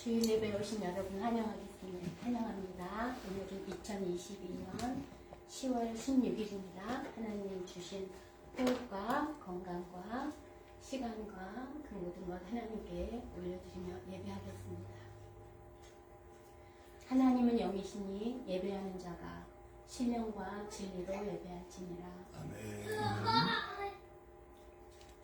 주일 예배에 오신 여러분 환영합니다. 오늘은 2022년 10월 16일입니다. 하나님 주신 호흡과 건강과 시간과 그 모든 것 하나님께 올려드리며 예배하겠습니다. 하나님은 영이시니 예배하는 자가 신령과 진리로 예배할지니라. 아멘.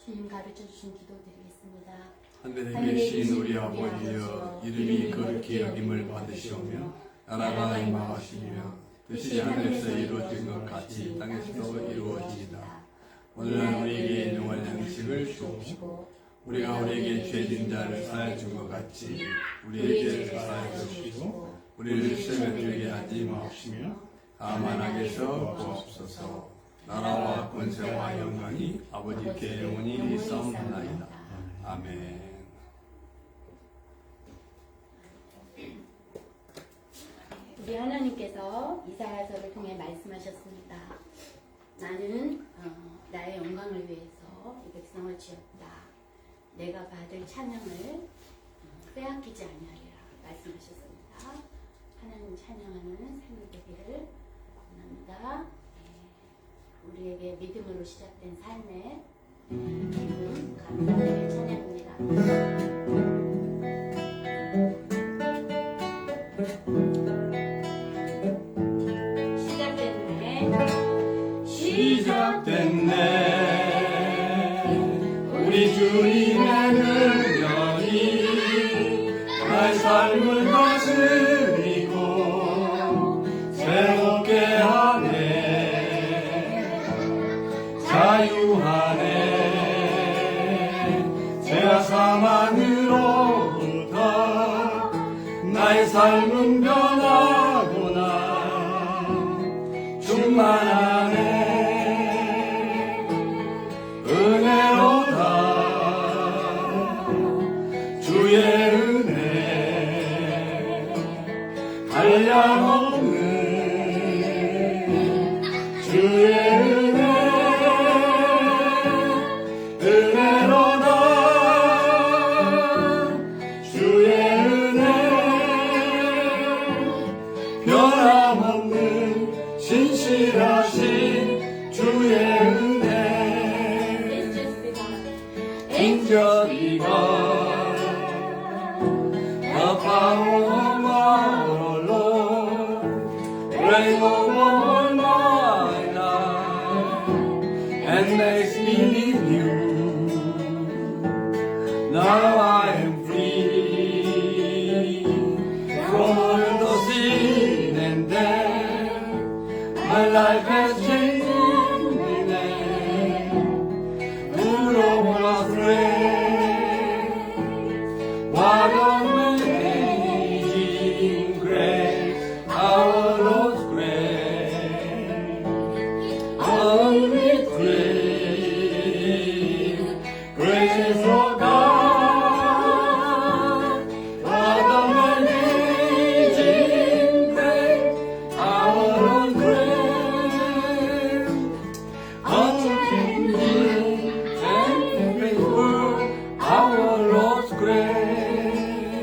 주님 가르쳐 주신 기도 드리겠습니다. 하늘에 계신 우리 아버지여, 이름이 거룩히 여김을 받으시오며 나라가 임하시며 뜻이 하늘에서 이루어진 것 같이 땅에서도 이루어지이다. 오늘은 우리에게 일용할 양식을 주옵시고 우리가 우리에게 죄진 자를 사하여 준 것 같이 우리의 죄를 사하여 주옵시고 우리를 시험에 들게 하지 마옵시며 다만 악에서 구하옵소서. 나라와 권세와 영광이 아버지께 영원히 있사옵나이다. 아멘. 우리 하나님께서 이사야서를 통해 말씀하셨습니다. 나는 나의 영광을 위해서 이 백성을 지었다. 내가 받을 찬양을 빼앗기지 아니하리라 말씀하셨습니다. 하나님 찬양하는 삶이 되기를 원합니다. 우리에게 믿음으로 시작된 삶의 기쁨, 감사의 찬양입니다. 시작됐네 우리 주님의 능력이 나의 삶을 다스리고 새롭게 하네. 자유하네. 죄와 사망으로부터 나의 삶은 변하구나. 충만하네. 은혜로다. 주의 은혜 한량없는 주의 은혜로다. 주의 은혜 변함없는 신실하신 주의 은혜 인절이 The power of our Lord reign over my life and makes me new. Now I am free from all the sin and death. My life has changed in the name. Full of God's grace. What amazing grace, our Lord's grace. All with grace, grace of God. What amazing grace, our Lord's grace. Unchanging and faithful, our Lord's grace.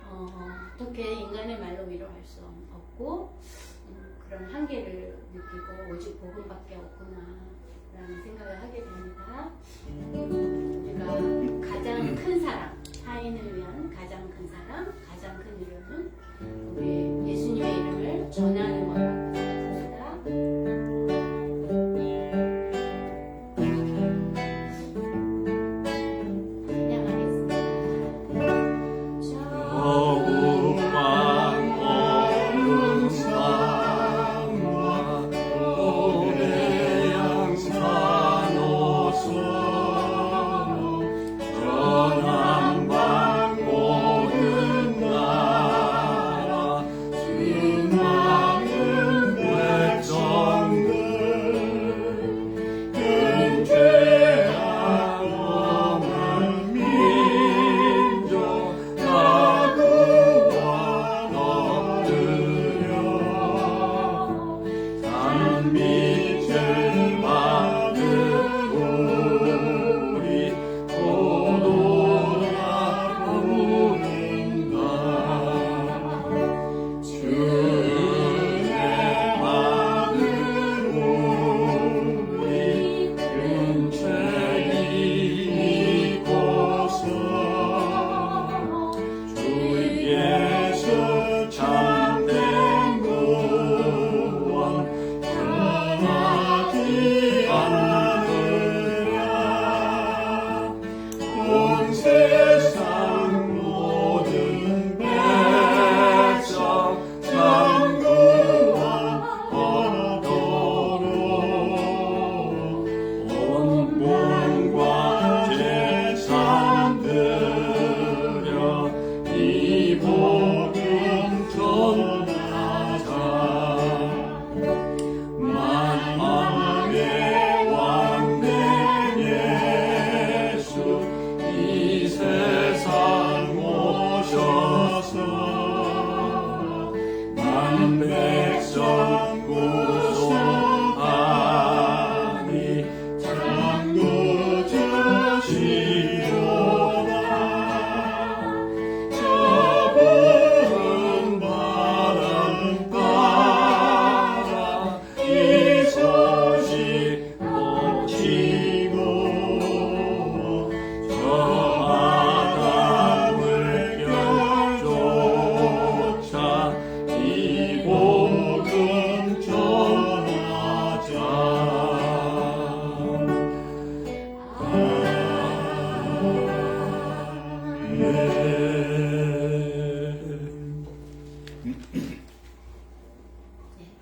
어떻게 인간의 말로 위로할 수 없고 그런 한계를 느끼고 오직 복음밖에 없구나라는 생각을 하게 됩니다. 우리가 가장 큰 사랑, 타인을 위한 가장 큰 사랑, 가장 큰 위로는 우리 예수님의 이름을 전하는 거라고 생각합니다.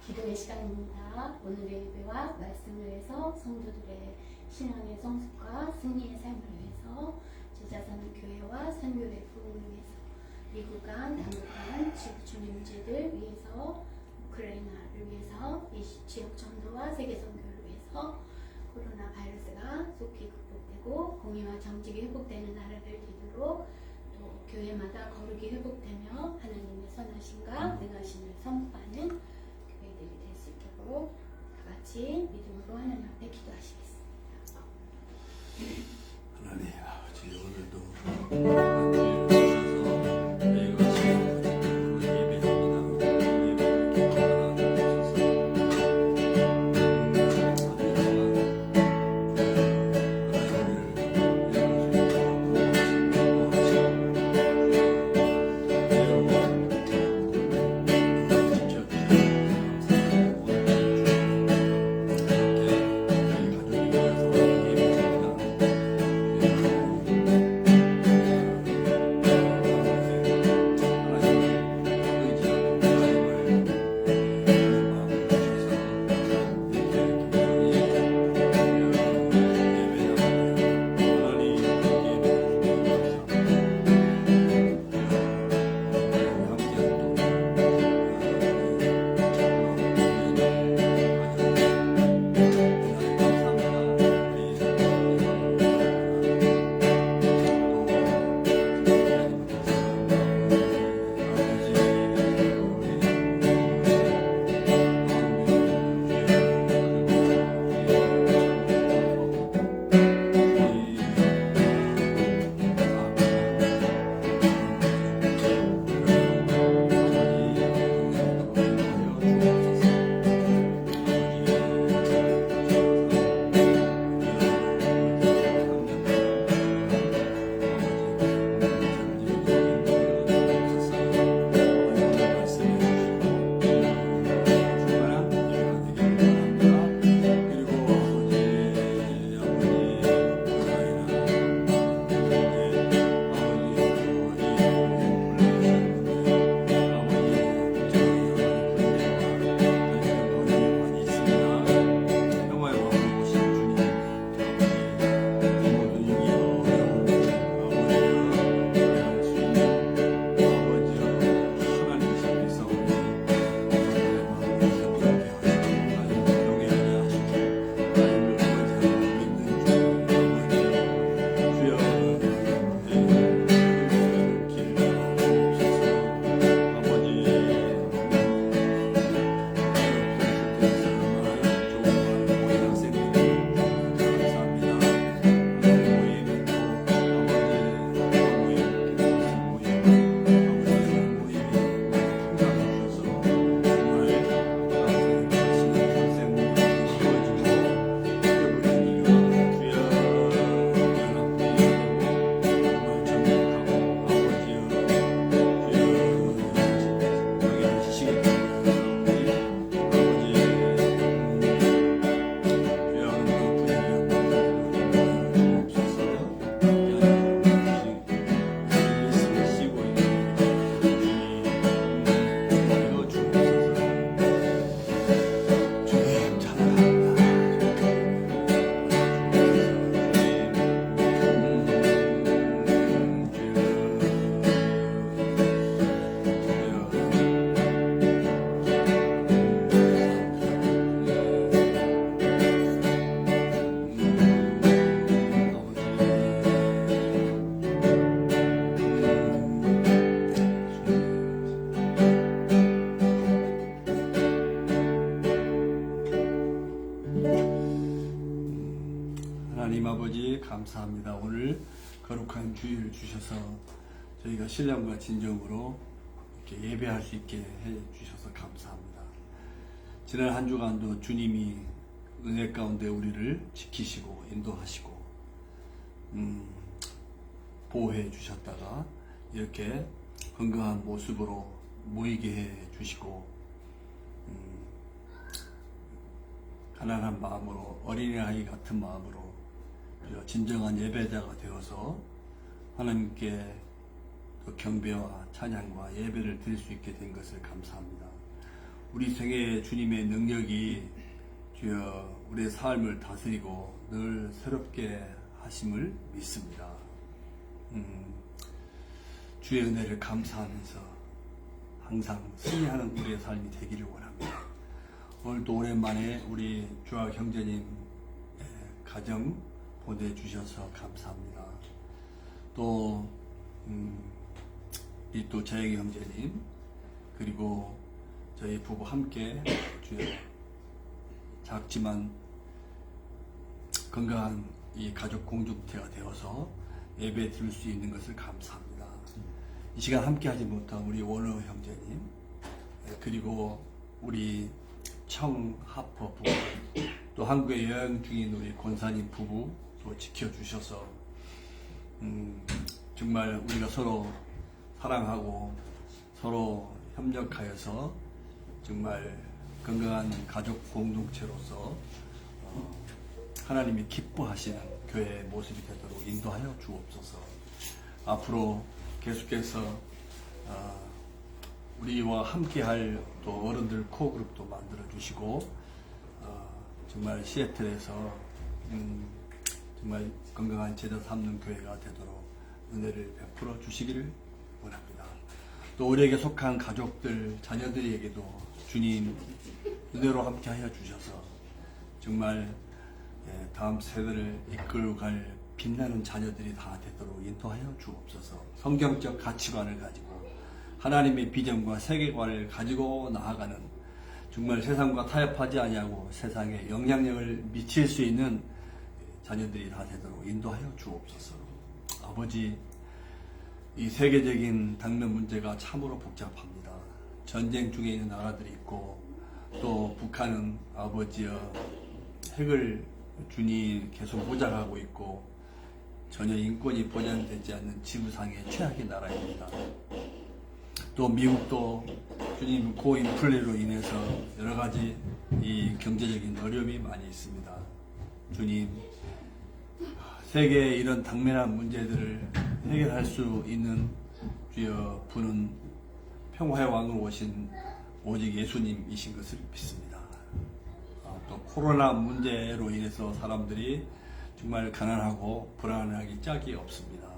기도의 시간입니다. 오늘의 예배와 말씀을 위해서 성도들의 신앙의 성숙과 승리의 삶을 위해서 제자사는 교회와 선교회 부흥을 위해서 미국 간, 남북 간 주민 문제들 위해서 우크라이나를 위해서 이 지역 전도와 세계 선교를 위해서 코로나 바이러스가 속히 극복되고 공의와 정직이 회복되는 나라를 이루도록 또 교회마다 거룩이 회복되며 하나님의 선하심과 능하심을 선포하는 교회들이 될 수 있도록 다 같이 믿음으로 하나님 앞에 기도하시겠습니다. 하나님 아버지 오늘도 감사합니다. 오늘 거룩한 주일을 주셔서 저희가 신령과 진정으로 이렇게 예배할 수 있게 해 주셔서 감사합니다. 지난 한 주간도 주님이 은혜 가운데 우리를 지키시고 인도하시고 보호해 주셨다가 이렇게 건강한 모습으로 모이게 해 주시고 가난한 마음으로 어린아이 같은 마음으로 진정한 예배자가 되어서 하나님께 경배와 찬양과 예배를 드릴 수 있게 된 것을 감사합니다. 우리 생애에 주님의 능력이 주여 우리의 삶을 다스리고 늘 새롭게 하심을 믿습니다. 주의 은혜를 감사하면서 항상 승리하는 우리의 삶이 되기를 원합니다. 오늘도 오랜만에 우리 주아 형제님 가정 보내주셔서 감사합니다. 또 재영이 형제님 그리고 저희 부부 함께 주여 작지만 건강한 이 가족 공동체가 되어서 예배 드릴 수 있는 것을 감사합니다. 이 시간 함께 하지 못한 우리 원호 형제님 그리고 우리 청하퍼 부부 또 한국에 여행 중인 우리 권사님 부부 또 지켜주셔서 정말 우리가 서로 사랑하고 서로 협력하여서 정말 건강한 가족 공동체로서 하나님이 기뻐하시는 교회의 모습이 되도록 인도하여 주옵소서. 앞으로 계속해서 우리와 함께할 또 어른들 코그룹도 만들어 주시고 정말 시애틀에서 정말 건강한 제자 삼는 교회가 되도록 은혜를 베풀어 주시기를 원합니다. 또 우리에게 속한 가족들 자녀들에게도 주님 은혜로 함께하여 주셔서 정말 다음 세대를 이끌고 갈 빛나는 자녀들이 다 되도록 인도하여 주옵소서. 성경적 가치관을 가지고 하나님의 비전과 세계관을 가지고 나아가는 정말 세상과 타협하지 아니하고 세상에 영향력을 미칠 수 있는 자녀들이 다 되도록 인도하여 주옵소서. 아버지, 이 세계적인 당면 문제가 참으로 복잡합니다. 전쟁 중에 있는 나라들이 있고 또 북한은 아버지여 핵을 주니 계속 모장하고 있고 전혀 인권이 보장되지 않는 지구상의 최악의 나라입니다. 또 미국도 주님 고인플레로 인해서 여러 가지 이 경제적인 어려움이 많이 있습니다. 주님, 세계의 이런 당면한 문제들을 해결할 수 있는 주여 분은 평화의 왕으로 오신 오직 예수님이신 것을 믿습니다. 또 코로나 문제로 인해서 사람들이 정말 가난하고 불안하기 짝이 없습니다.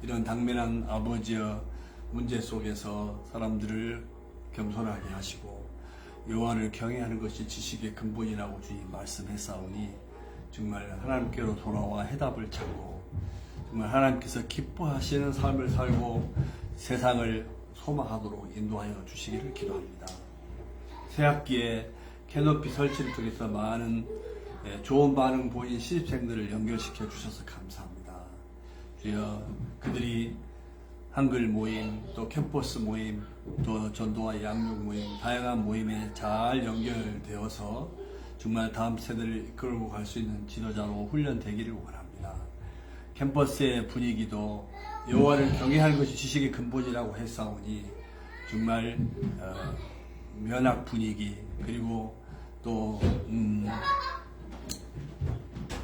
이런 당면한 아버지의 문제 속에서 사람들을 겸손하게 하시고 여호와를 경외하는 것이 지식의 근본이라고 주님 말씀했사오니 정말 하나님께로 돌아와 해답을 찾고 정말 하나님께서 기뻐하시는 삶을 살고 세상을 소망하도록 인도하여 주시기를 기도합니다. 새학기에 캐노피 설치를 통해서 많은 좋은 반응 보인 시집생들을 연결시켜 주셔서 감사합니다. 주여 그들이 한글 모임, 또 캠퍼스 모임, 또 전도와 양육 모임, 다양한 모임에 잘 연결되어서 정말 다음 세대를 이끌고 갈 수 있는 지도자로 훈련되기를 원합니다. 캠퍼스의 분위기도 여호와를 경외하는 것이 지식의 근본이라고 했사오니 정말 면학 분위기 그리고 또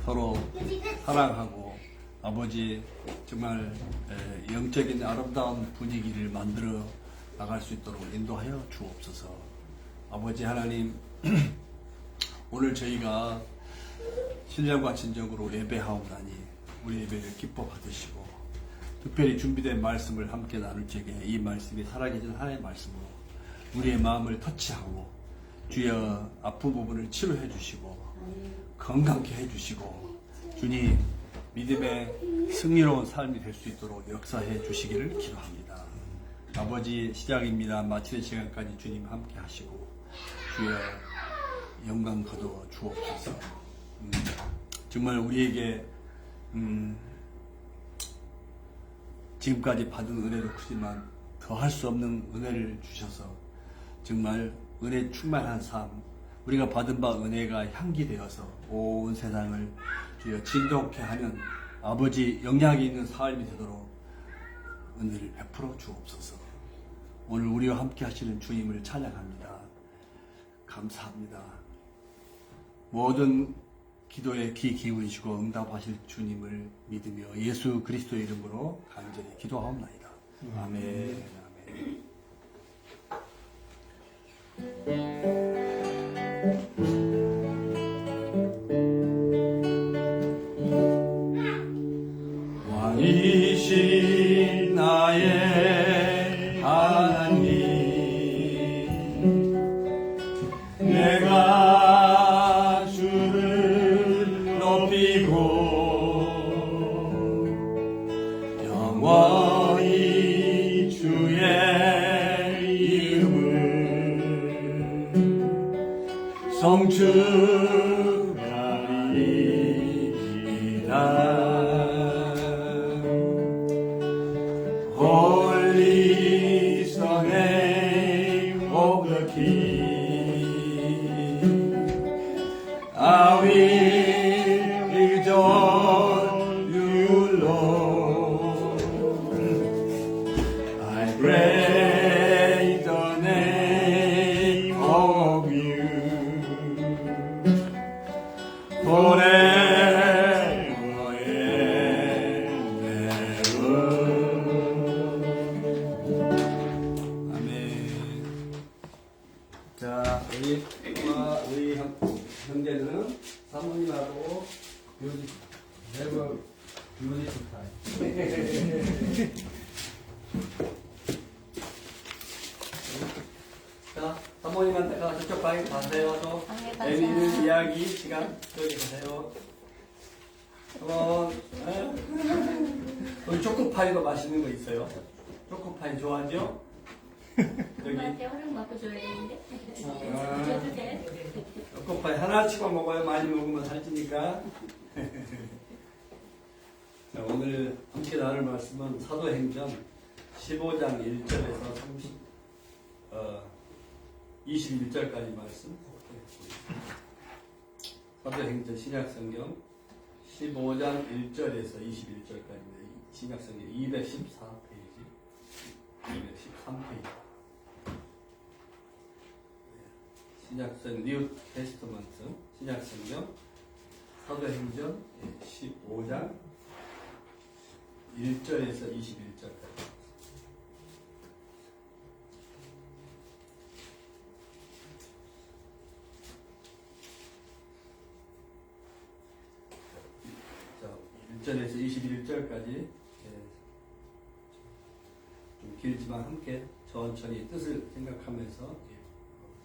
서로 사랑하고 아버지 정말 영적인 아름다운 분위기를 만들어 나갈 수 있도록 인도하여 주옵소서. 아버지 하나님 오늘 저희가 신령과 진정으로 예배하옵나니 우리 예배를 기뻐 받으시고 특별히 준비된 말씀을 함께 나눌 적에 이 말씀이 살아계신 하나님의 말씀으로 우리의 마음을 터치하고 주여 아픈 부분을 치료해 주시고 건강케 해 주시고 주님 믿음의 승리로운 삶이 될 수 있도록 역사해 주시기를 기도합니다. 아버지 시작입니다. 마치는 시간까지 주님 함께 하시고 주여 영광 거두어 주옵소서. 정말 우리에게 지금까지 받은 은혜도 크지만 더 할 수 없는 은혜를 주셔서 정말 은혜 충만한 삶, 우리가 받은 바 은혜가 향기 되어서 온 세상을 주여 진동케 하는 아버지 영향이 있는 삶이 되도록 은혜를 베풀어 주옵소서. 오늘 우리와 함께 하시는 주님을 찬양합니다. 감사합니다. 모든 기도에 귀 기울이시고 응답하실 주님을 믿으며 예수 그리스도의 이름으로 간절히 기도하옵나이다. 아멘. 아멘. 왕이신 나의 하나님, 내가 주를 높이고 영원히 주의 이름을 성축하리이다. Holy is the name of the King. I will exalt you, Lord. I praise the name of you forever and ever. 아멘. 자, 우리 형제들은 사모님하고 뮤직 타임. 자, 사모님한테 저쪽 방에 가세요. 또 방에 가자. 재미있는 이야기 시간 저기 가세요. 여기 초코파이도 맛있는 거 있어요. 초코파이 좋아하죠? 여기 엄마한테 허락 받고 줘야 되는데. 아. 줘도 돼? 초코파이 하나씩만 먹어요. 많이 먹으면 살찌니까. 자, 오늘 함께 나눌 말씀은 사도행전 15장 1절에서 21절까지 말씀. 사도행전 신약성경 15장 1절에서 21절까지인데 신약성경 214페이지, 213페이지. 신약성 뉴 테스트먼트 신약성경 사도행전 15장 1절에서 21절까지. 자, 1절에서 21절까지 좀 길지만 함께 천천히 뜻을 생각하면서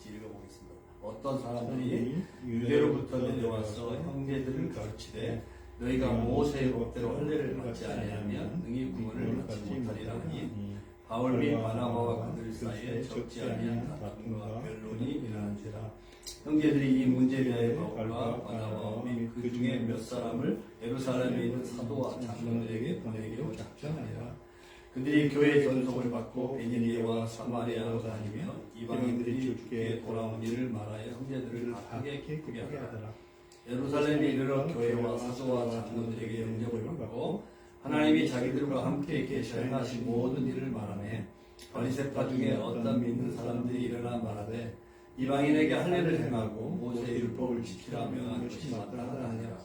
읽어보겠습니다. 어떤 사람들이 유대로부터 내려와서 형제들을 가르치되 너희가 모세의 법대로 할례를 받지 아니하면 능히 구원을 받지 못하리라 하니 바울 및 바나바와 그들 사이에 적지 아니한 다툼과 변론이 일어난지라. 형제들이 이 문제에 대하여 바울과 바나바 및 그 중에 몇 사람을 예루살렘에 있는 사도와 장로들에게 보내기로 작정하니라. 그들이 교회의 전속을 받고 베니니아와 사마리아로 다니며 이방인들이 주께 돌아온 일을 말하여 형제들을 바쁘게 기쁘게 하더라. 예루살렘에 이르러 교회와 사도와 장로들에게 영접을 받고 하나님이 자기들과 함께 계셔 행하신 모든 일을 말하매 바리새파 중에 어떤 믿는 사람들이 일어나 말하되 이방인에게 할례를 행하고 모세의 율법을 지키라 명한 것이 마땅하다 하니라.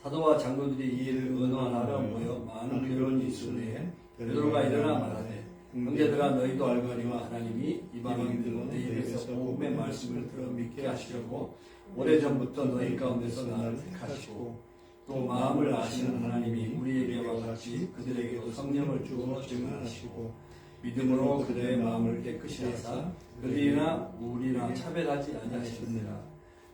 사도와 장로들이 이 일을 의논하러 모여 많은 변론이 있은 후에 베드로가 일어나 말하되 형제들아 너희도 알거니와 하나님이 이방인들로 내 입에서 복음의 말씀을 들어 믿게 하시려고 오래전부터 너희 가운데서 나를 택하시고 또 마음을 아시는 하나님이 우리에게와 같이 그들에게도 성령을 주어 증언하시고 믿음으로 그들의 마음을 깨끗이 하사 그들이나 우리나 차별하지 아니하셨느니라.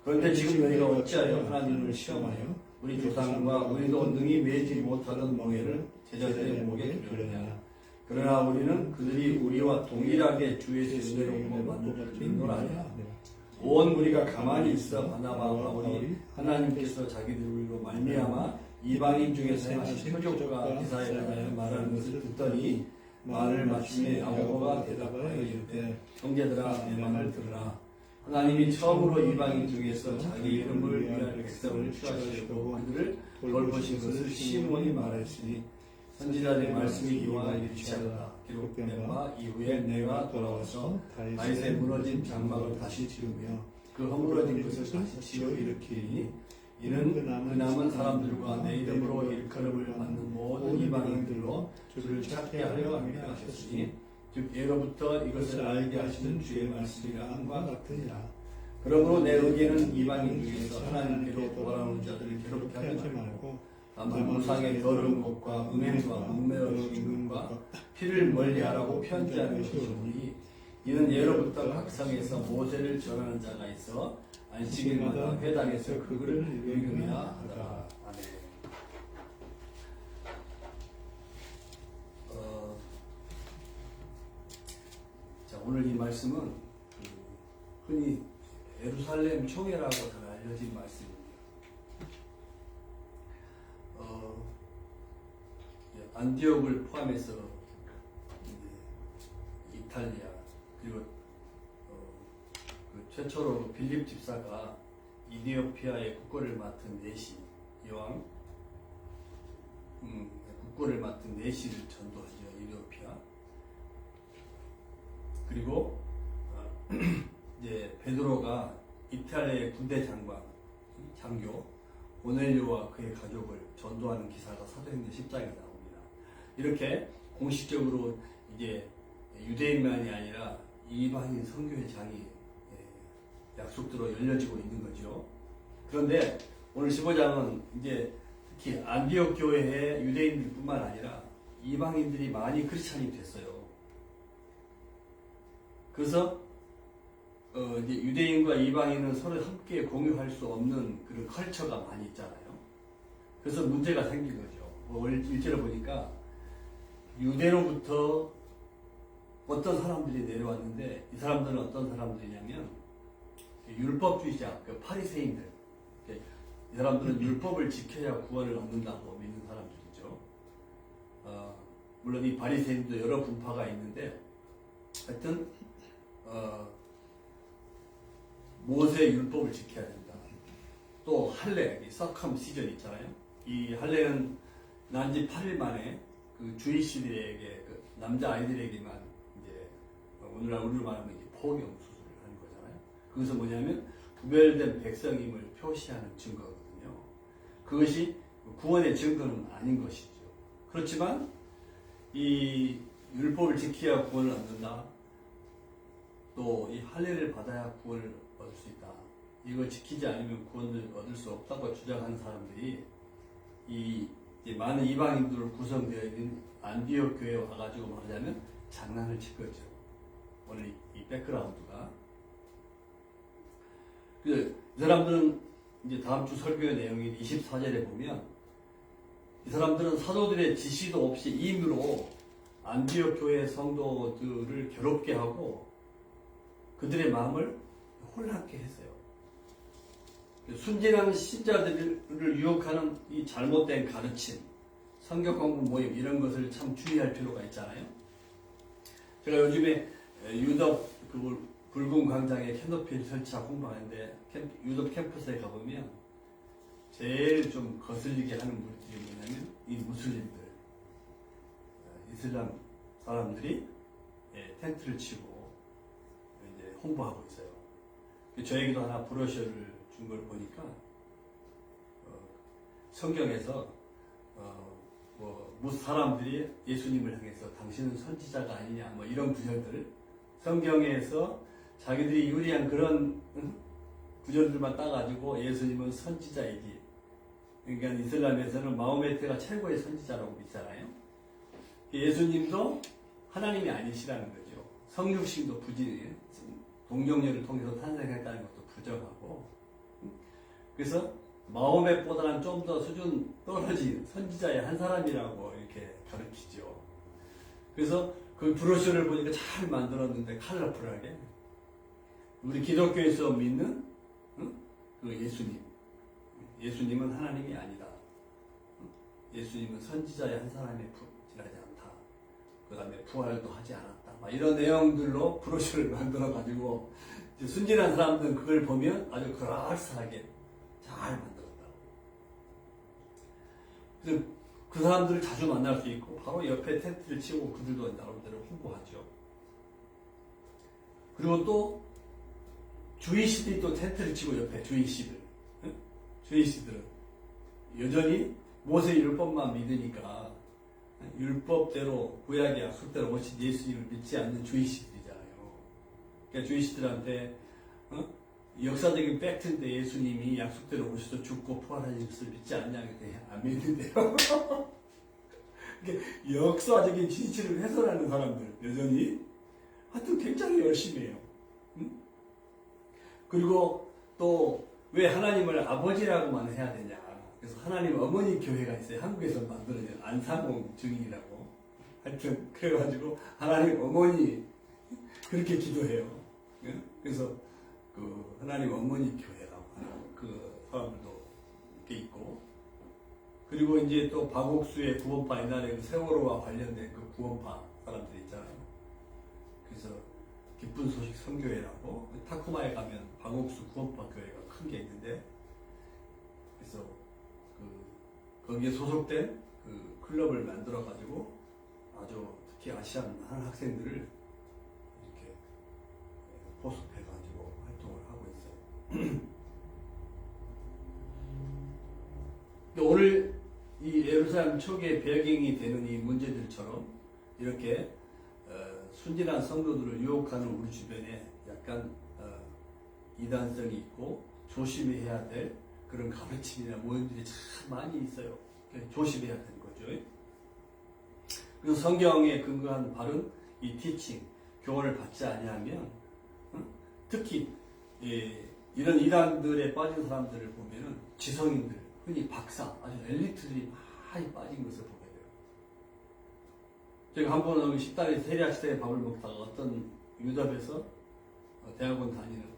그런데 지금 너희가 어찌하여 하나님을 시험하여 우리 조상과 우리도 능히 매지 못하던 멍에를 제자들의 목에 두려냐. 그러나 우리는 그들이 우리와 동일하게 주의 은혜로 구원받는 줄 믿노라냐. 온 무리가 가만히 있어 바나바와 바울이 하나님께서 자기들로 말미암아 이방인 중에서 행하신 표적과 기사에 관하여 말하는 것을 듣더니 말을 마침에 야고보가 대답하여 이르되 형제들아 내 말을 들으라. 하나님이 처음으로 이방인 중에서 자기 이름을 위한 백성을 취하시려고 그들을 돌보신 것을 시몬이 말했으니 선지자들의 말씀이 이와 일치하다. 기록된 바 이후에 내가 돌아와서 다윗의 무너진 장막을 다시 지으며 그 허물어진 것을 다시 지어 일으키리니 이는 그 남은 사람들과 내 이름으로 일컬음을 받는 모든 이방인들로 주를 찾게 하려 함이라 하셨으니 즉 예로부터 이것을 알게 하시는 주의 말씀이라 함과 같으니라. 그러므로 내 의견은 이방인 중에서 하나님께로 돌아오는 자들을 괴롭게 하지 말고 다만 우상의 더러운 것과 음행과 문매어 죽이는 것과 피를 멀리하라고 편지하는 것이오니 이는 예로부터 각 성에서 모세를 전하는 자가 있어 안식일마다 회당에서 그거를 읽음이라 하더라. 아멘. 자, 오늘 이 말씀은 흔히 예루살렘 총회라고 잘 알려진 말씀입니다. 안디옥을 포함해서 이탈리아 그리고 최초로 빌립 집사가 이디오피아의 국고를 맡은 네시 여왕 국고를 맡은 네시를 전도하죠. 이디오피아. 그리고 이제 베드로가 이탈리아의 군대 장교 고넬료와 그의 가족을 전도하는 기사가 사도행전 10장에 나옵니다. 이렇게 공식적으로 이제 유대인만이 아니라 이방인 선교회장이 약속대로 열려지고 있는 거죠. 그런데 오늘 15장은 이제 특히 안디옥 교회의 유대인들뿐만 아니라 이방인들이 많이 크리스찬이 됐어요. 그래서 이제 유대인과 이방인은 서로 함께 공유할 수 없는 그런 컬처가 많이 있잖아요. 그래서 문제가 생긴 거죠. 1절을 보니까 유대로부터 어떤 사람들이 내려왔는데 이 사람들은 어떤 사람들이냐면 율법주의자, 그 파리새인들. 이 사람들은 율법을 지켜야 구원을 얻는다고 믿는 사람들이죠. 물론 이 바리새인도 여러 분파가 있는데 하여튼 모세 율법을 지켜야 된다. 또 할례, 서컴 시즌 있잖아요. 이 할례는 난지 8일 만에 그 주이시들에게 그 남자 아이들에게만 이제 오늘날 우리로 말하면 이제 포경 수술을 하는 거잖아요. 그것은 뭐냐면 구별된 백성임을 표시하는 증거거든요. 그것이 구원의 증거는 아닌 것이죠. 그렇지만 이 율법을 지켜야 구원을 얻는다. 또 이 할례를 받아야 구원을 얻을 수 있다. 이걸 지키지 않으면 구원을 얻을 수 없다고 주장하는 사람들이 이 많은 이방인들로 구성되어 있는 안디옥 교회에 와가지고 말하자면 장난을 칠 거죠. 오늘 이 백그라운드가. 이 사람들은 이제 다음 주 설교의 내용인 24절에 보면 이 사람들은 사도들의 지시도 없이 임의로 안디옥 교회 성도들을 괴롭게 하고 그들의 마음을 혼란케 했어요. 순진한 신자들을 유혹하는 이 잘못된 가르침, 성경 공부 모임 이런 것을 참 주의할 필요가 있잖아요. 제가 요즘에 유덕 붉은 광장에 캐노피를 설치하고 공부하는데 유덕 캠퍼스에 가보면 제일 좀 거슬리게 하는 물질이 뭐냐면 이 무슬림들, 이슬람 사람들이 텐트를 치고 이제 홍보하고 있어요. 저에게도 하나 브로셔를 준 걸 보니까 성경에서 무슨 사람들이 예수님을 향해서 당신은 선지자가 아니냐 뭐 이런 구절들 성경에서 자기들이 유리한 그런 구절들만 따가지고 예수님은 선지자이지. 그러니까 이슬람에서는 마호메트가 최고의 선지자라고 믿잖아요. 예수님도 하나님이 아니시라는 거죠. 성육신도 부진이에요. 동정녀를 통해서 탄생했다는 것도 부정하고. 그래서 마호메트보다는 좀 더 수준 떨어진 선지자의 한 사람이라고 이렇게 가르치죠. 그래서 그 브로셔를 보니까 잘 만들었는데 컬러풀하게 우리 기독교에서 믿는 그 예수님은 하나님이 아니다. 예수님은 선지자의 한 사람에 지나지 않다. 그 다음에 부활도 하지 않았다. 막 이런 내용들로 브로셔를 만들어가지고 순진한 사람들은 그걸 보면 아주 그럴싸하게 잘 만들었다고. 그래서 그 사람들을 자주 만날 수 있고 바로 옆에 텐트를 치고 그들도 나름대로 홍보하죠. 그리고 또 주이시들이 또 텐트를 치고 옆에 주이시들, 응? 주이시들은 여전히 모세 율법만 믿으니까 율법대로 구약의 약속대로 오신 예수님을 믿지 않는 주이시들이잖아요. 그러니까 주이시들한테 역사적인 팩트인데 예수님이 약속대로 오셔서 죽고 부활하신 것을 믿지 않냐 그랬더니 안 믿는데요. 그러니까 역사적인 진실을 해설하는 사람들 여전히 하여튼 굉장히 열심히 해요. 응? 그리고 또 왜 하나님을 아버지라고만 해야 되냐. 그래서 하나님 어머니 교회가 있어요. 한국에서 만들어진 안상홍 증인이라고. 하여튼 그래가지고 하나님 어머니 그렇게 기도해요. 응? 그래서 그 하나님 어머니 교회라고 하는 그 사람들도 이렇게 있고, 그리고 이제 또 박옥수의 구원파 옛날에 그 세월호와 관련된 그 구원파 사람들 있잖아요. 그래서 기쁜 소식 선교회라고 타코마에 가면 박옥수 구원파 교회가 큰 게 있는데, 그래서 거기에 소속된 그 클럽을 만들어 가지고 아주 특히 아시안 많은 학생들을 이렇게 포섭해 가지고 활동을 하고 있어요. 오늘 이 예루살렘 초기의 배경이 되는 이 문제들처럼 이렇게 순진한 성도들을 유혹하는 우리 주변에 약간 이단성이 있고 조심해야 될 그런 가르침이나 모형들이 참 많이 있어요. 조심해야 되는 거죠. 그래서 성경에 근거한 바른 이 티칭, 교훈을 받지 아니하면 특히 이런 이단들에 빠진 사람들을 보면은 지성인들, 흔히 박사, 아주 엘리트들이 많이 빠진 것을 보게 돼요. 제가 한번 식당에서 세리아 시대에 밥을 먹다가 어떤 유답에서 대학원 다니는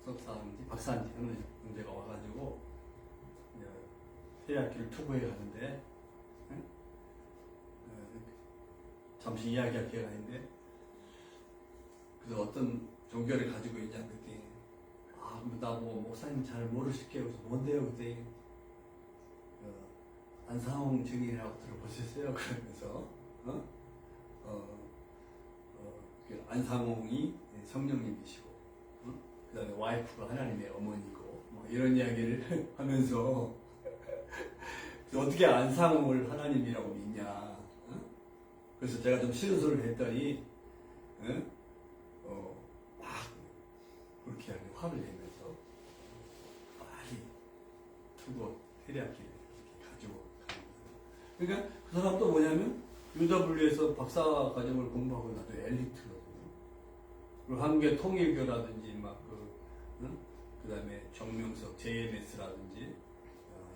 석사인지 박사인지 하는 문제가 와가지고 세리아길을 투고해 가는데 잠시 이야기할 기회가 있는데, 그래서 어떤 종교를 가지고 있냐 그랬더니 나 뭐 목사님 잘 모르실게요. 그래서 뭔데요? 그랬더니 안상홍 증인이라고 들어보셨어요? 그러면서 안상홍이 성령님이시고 그 다음에 와이프가 하나님의 어머니고 뭐 이런 이야기를 하면서 어떻게 안상홍을 하나님이라고 믿냐. 그래서 제가 좀 실수를 했더니 막 그렇게 화를 내면서 빨리 투고 테리아키를 가지고 가는 거예요. 그러니까 그 사람도 뭐냐면 UW에서 박사 과정을 공부하고 나도 엘리트거든요. 그리고 한국의 통일교라든지 막 그 다음에 정명석, JMS라든지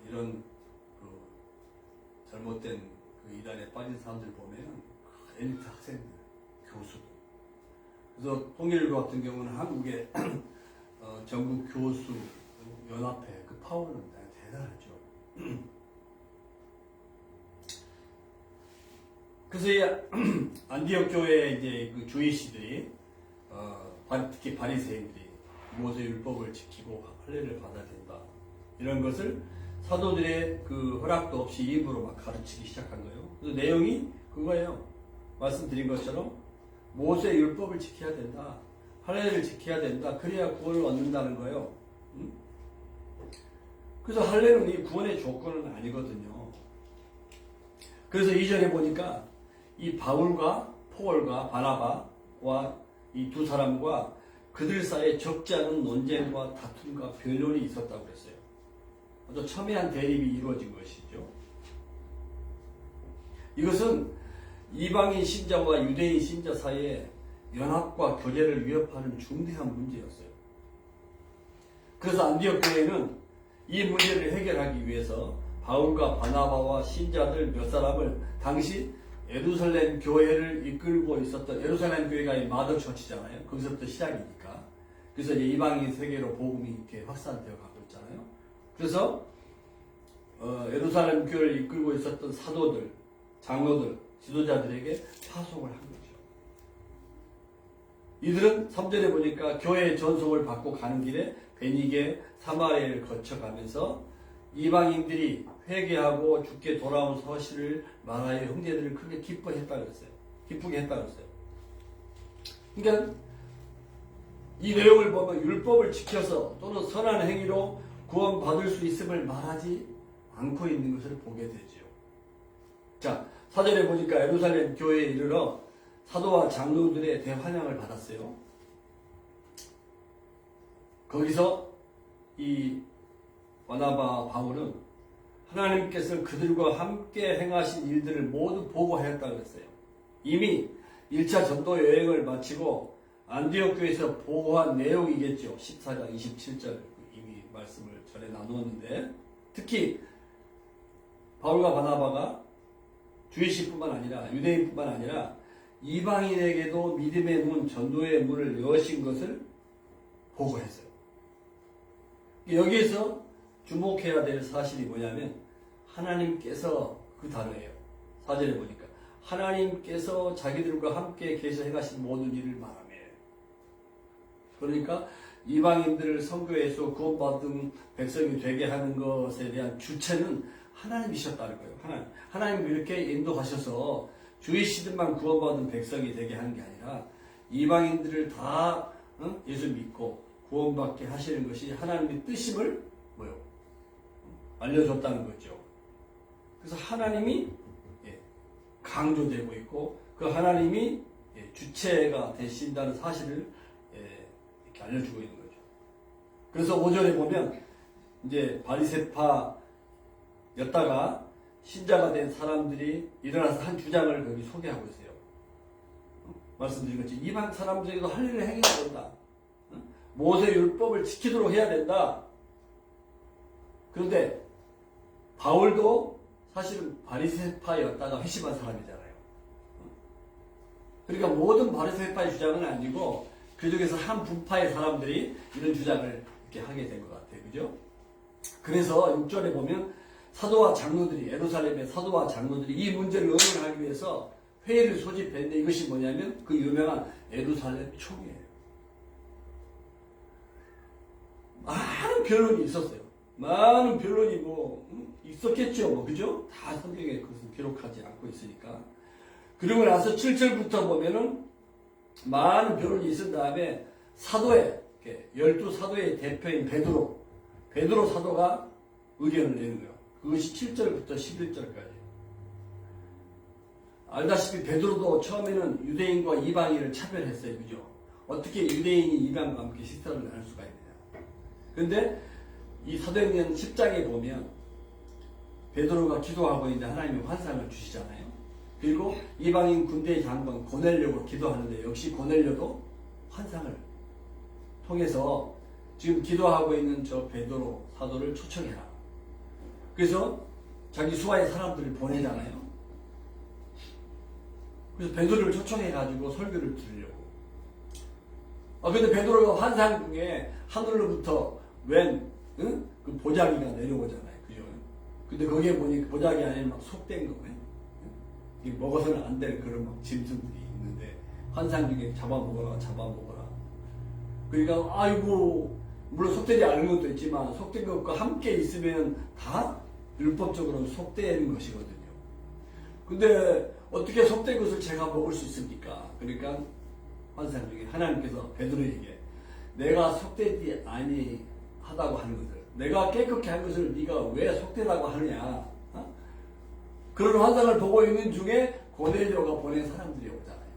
이런 그 잘못된 그 이단에 빠진 사람들 보면 엘리트 학생들, 교수들. 그래서 통일교 같은 경우는 한국의 전국 교수 연합회 그 파워는 대단하죠. 그래서 이 안디옥 교회 이제 그 주이시들이 특히 바리새인들이 모세 율법을 지키고 할례를 받아야 된다, 이런 것을 사도들의 그 허락도 없이 입으로 막 가르치기 시작한 거예요. 그래서 내용이 그거예요. 말씀드린 것처럼 모세 율법을 지켜야 된다, 할례를 지켜야 된다, 그래야 구원을 얻는다는 거예요. 그래서 할례는 이 구원의 조건은 아니거든요. 그래서 이전에 보니까 이 바울과 폴과 바나바와 이 두 사람과 그들 사이에 적지 않은 논쟁과 다툼과 변론이 있었다고 그랬어요. 아주 첨예한 대립이 이루어진 것이죠. 이것은 이방인 신자와 유대인 신자 사이에 연합과 교제를 위협하는 중대한 문제였어요. 그래서 안디옥 교회는 이 문제를 해결하기 위해서 바울과 바나바와 신자들 몇 사람을 당시 예루살렘 교회를 이끌고 있었던, 예루살렘 교회가 이 마더 처치잖아요. 거기서부터 시작이니까. 그래서 이제 이방인 세계로 복음이 이렇게 확산되어 가고 있잖아요. 그래서 예루살렘 교회를 이끌고 있었던 사도들, 장로들, 지도자들에게 파송을 한 거죠. 이들은 3절에 보니까 교회의 전송을 받고 가는 길에 베니게 사마리아를 거쳐가면서 이방인들이 회개하고 주께 돌아온 서실을 말하여 형제들을 크게 기뻐했다고 했어요. 기쁘게 했다고 했어요. 그러니까 이 내용을 보면 율법을 지켜서 또는 선한 행위로 구원받을 수 있음을 말하지 않고 있는 것을 보게 되죠. 자, 4절에 보니까 예루살렘 교회에 이르러 사도와 장로들의 대환영을 받았어요. 거기서 이 바나바 바울은 하나님께서 그들과 함께 행하신 일들을 모두 보고하였다고 했어요. 이미 1차 전도 여행을 마치고 안디옥 교회에서 보고한 내용이겠죠. 14장 27절 이미 말씀을 전에 나누었는데, 특히 바울과 바나바가 주이시뿐만 아니라 유대인뿐만 아니라 이방인에게도 믿음의 문, 전도의 문을 여신 것을 보고했어요. 여기에서 주목해야 될 사실이 뭐냐면 하나님께서, 그 단어예요. 4절에 보니까 하나님께서 자기들과 함께 계셔 행하신 모든 일을 말하며, 그러니까 이방인들을 선교해서 구원받은 백성이 되게 하는 것에 대한 주체는 하나님이셨다는 거예요. 하나님이 이렇게 인도하셔서 주이시들만 구원받은 백성이 되게 하는 게 아니라 이방인들을 다 예수 믿고 구원받게 하시는 것이 하나님의 뜻임을 알려줬다는 거죠. 그래서 하나님이 강조되고 있고 그 하나님이 주체가 되신다는 사실을 이렇게 알려주고 있는 거죠. 그래서 5절에 보면 이제 바리새파였다가 신자가 된 사람들이 일어나서 한 주장을 거기 소개하고 있어요. 말씀드린 것처럼 이방 사람들에게도 할 일을 행해야 된다. 모세 율법을 지키도록 해야 된다. 그런데 바울도 사실은 바리새파였다가 회심한 사람이잖아요. 그러니까 모든 바리새파의 주장은 아니고 그 중에서 한 분파의 사람들이 이런 주장을 이렇게 하게 된 것 같아요. 그죠? 그래서 6절에 보면 사도와 장로들이, 예루살렘의 사도와 장로들이 이 문제를 의논하기 위해서 회의를 소집했는데 이것이 뭐냐면 그 유명한 예루살렘 총회예요. 많은 변론이 있었어요. 많은 변론이 있었겠죠. 그죠? 다 성경에 그것은 기록하지 않고 있으니까. 그리고 나서 7절부터 보면은 많은 변론이 있은 다음에 사도의, 12사도의 대표인 베드로 사도가 의견을 내는 거예요. 그것이 7절부터 11절까지. 알다시피 베드로도 처음에는 유대인과 이방인을 차별했어요. 그죠? 어떻게 유대인이 이방과 함께 식사를 나눌 수가 있느냐. 그런데 이 사도행전 10장에 보면 베드로가 기도하고 있는데 하나님이 환상을 주시잖아요. 그리고 이방인 군대의 장관 고넬료로 기도하는데 역시 고넬료도 환상을 통해서 지금 기도하고 있는 저 베드로 사도를 초청해라. 그래서 자기 수하의 사람들을 보내잖아요. 그래서 베드로를 초청해가지고 설교를 들으려고. 근데 베드로가 환상 중에 하늘로부터 그 보자기가 내려오잖아요. 그죠? 근데 거기에 보니까 보자기 안에 막 속된 거예요. 먹어서는 안 될 그런 막 짐승들이 있는데 환상 중에 잡아먹어라. 그러니까 아이고 물론 속되지 않은 것도 있지만 속된 것과 함께 있으면 다 율법적으로 속되는 것이거든요. 근데 어떻게 속된 것을 제가 먹을 수 있습니까? 그러니까 환상 중에 하나님께서 베드로에게 내가 속되지 아니하다고 하는 것을, 내가 깨끗게 한 것을 네가 왜 속되다고 하느냐. 그런 환상을 보고 있는 중에 고넬료가 보낸 사람들이 오잖아요.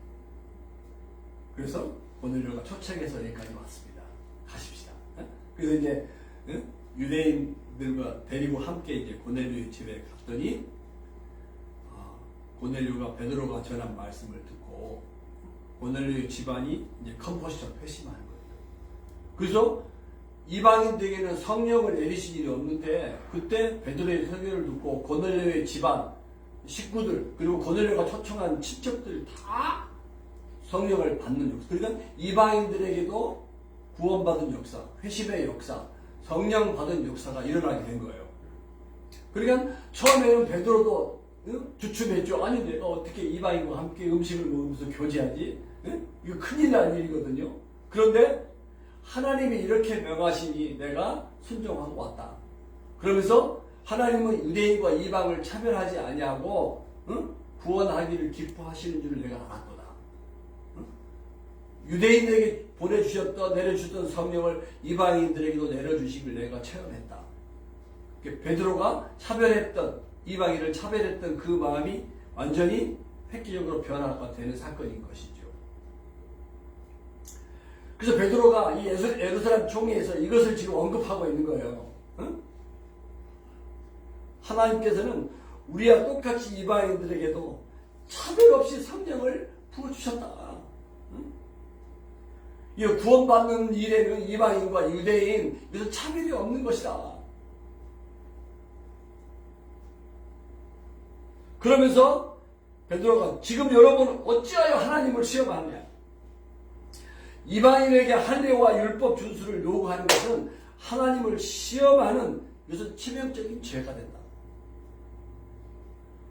그래서 고넬료가 초청해서 여기까지 왔습니다. 가십시다. 그래서 이제 유대인들과 데리고 함께 이제 고넬료의 집에 갔더니 고넬료가 베드로가 전한 말씀을 듣고 고넬료의 집안이 이제 컨버션, 회심하는 거예요. 그래서 이방인들에게는 성령을 내리신 일이 없는데 그때 베드로의 설교를 듣고 고넬료의 집안 식구들 그리고 고넬료가 초청한 친척들 다 성령을 받는 역사. 그러니까 이방인들에게도 구원받은 역사, 회심의 역사, 성령 받은 역사가 일어나게 된 거예요. 그러니까 처음에는 베드로도 주춤했죠. 아니 내가 어떻게 이방인과 함께 음식을 먹으면서 교제하지? 이거 큰일 날 일이거든요. 그런데 하나님이 이렇게 명하시니 내가 순종하고 왔다. 그러면서 하나님은 유대인과 이방을 차별하지 아니하고 구원하기를 기뻐하시는 줄을 내가 알았도다. 유대인에게 내려주셨던 성령을 이방인들에게도 내려주시길 내가 체험했다. 베드로가 이방인을 차별했던 그 마음이 완전히 획기적으로 변화가 되는 사건인 것이죠. 그래서 베드로가 이 예루살렘 총회에서 이것을 지금 언급하고 있는 거예요. 하나님께서는 우리와 똑같이 이방인들에게도 차별 없이 성령을 부어주셨다. 이 구원받는 일에는 이방인과 유대인 이것은 차별이 없는 것이다. 그러면서 베드로가 지금 여러분 어찌하여 하나님을 시험하느냐? 이방인에게 할례와 율법 준수를 요구하는 것은 하나님을 시험하는 이것은 치명적인 죄가 된다.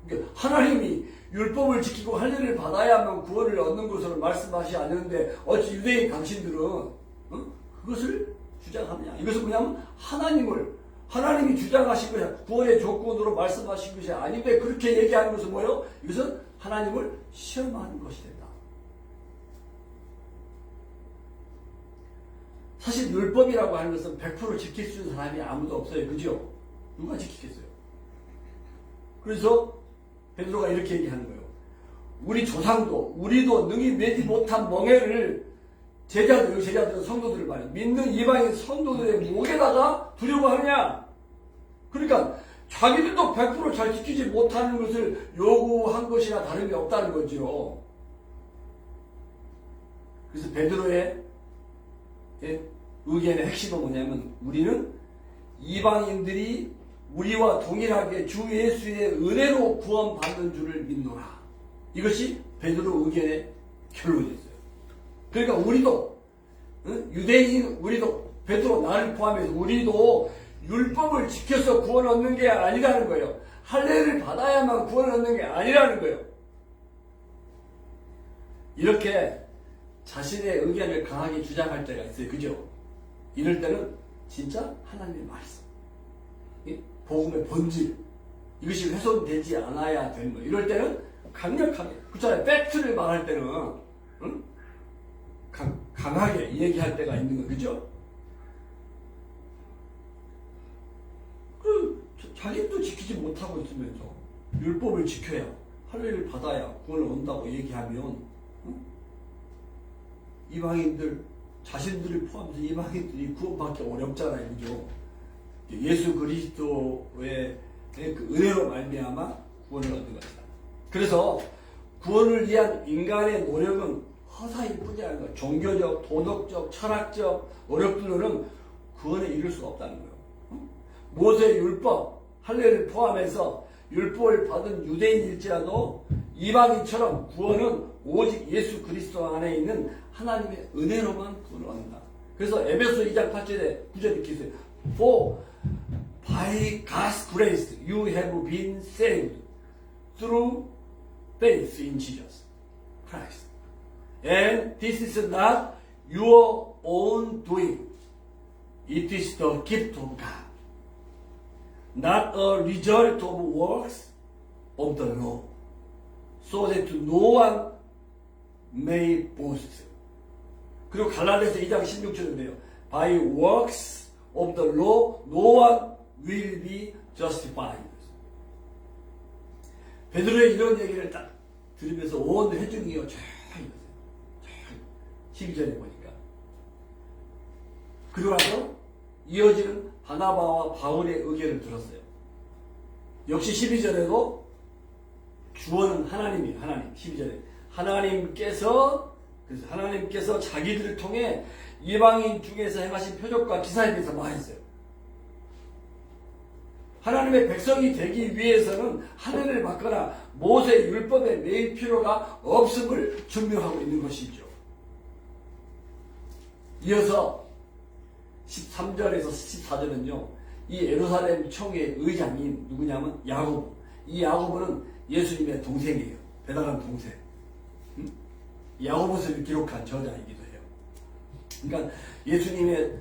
그러니까 하나님이 율법을 지키고 할례를 받아야만 구원을 얻는 것으로 말씀하시지 않는데 어찌 유대인 당신들은 그것을 주장하느냐? 이것은 그냥 하나님이 주장하신 것이 구원의 조건으로 말씀하신 것이 아닌데 그렇게 얘기하는 것은 뭐예요? 이것은 하나님을 시험하는 것이 된다. 사실 율법이라고 하는 것은 100% 지킬 수 있는 사람이 아무도 없어요. 그죠? 누가 지키겠어요? 그래서 베드로가 이렇게 얘기하는 거예요. 우리 조상도 우리도 능히 매지 못한 멍에를 제자들은 성도들을 말해요. 믿는 이방인 성도들의 목에다가 두려고 하느냐? 그러니까 자기들도 100% 잘 지키지 못하는 것을 요구한 것이나 다름이 없다는 거죠. 그래서 베드로의 의견의 핵심은 뭐냐면 우리는 이방인들이 우리와 동일하게 주 예수의 은혜로 구원받는 줄을 믿노라. 이것이 베드로 의견의 결론이었어요. 그러니까 우리도 유대인 우리도 베드로 나를 포함해서 우리도 율법을 지켜서 구원 얻는 게 아니라는 거예요. 할례를 받아야만 구원 얻는 게 아니라는 거예요. 이렇게 자신의 의견을 강하게 주장할 때가 있어요. 그죠? 이럴 때는 진짜 하나님의 말씀, 복음의 본질 이것이 훼손되지 않아야 되는 거예요. 이럴 때는 강력하게 그렇잖아요. 팩트를 말할 때는 강하게 얘기할 때가 있는 거예요. 그죠? 자기도 지키지 못하고 있으면서 율법을 지켜야 할례를 받아야 구원을 얻는다고 얘기하면 이방인들 자신들을 포함해서 이방인들이 구원받기 어렵잖아요. 그죠? 예수 그리스도의 그 은혜로 말미암아 구원을 얻는 것이다. 그래서 구원을 위한 인간의 노력은 허사일 뿐이라는 거예요. 종교적, 도덕적, 철학적 노력들로는 구원에 이룰 수가 없다는 거예요. 모세의 율법, 할례를 포함해서 율법을 받은 유대인일지라도 이방인처럼 구원은 오직 예수 그리스도 안에 있는 하나님의 은혜로만 구원을 얻는다. 그래서 에베소 2장 8절에 9절에 이렇게 있어요. For by God's grace you have been saved through faith in Jesus Christ. And this is not your own doing. It is the gift of God. Not a result of works of the law. So that no one may boast. 그리고 갈라디아서 2장 16절인데요. By works of the law, no one will be justified. 베드로의 이런 얘기를 딱 들으면서 온 회중이요 쫙 12절에 보니까. 그러고 나서 이어지는 바나바와 바울의 의견을 들었어요. 역시 12절에도 주어는 하나님 12절에 하나님께서 자기들을 통해 이방인 중에서 행하신 표적과 기사에 대해서 말했어요. 하나님의 백성이 되기 위해서는 할례를 받거나 모세 율법에 매일 필요가 없음을 증명하고 있는 것이죠. 이어서 13절에서 14절은요. 이 예루살렘 총회의 의장인 누구냐면 야고보. 이 야고보는 예수님의 동생이에요. 배당한 동생. 야고보서를 기록한 저자이기도 해요. 그러니까 예수님의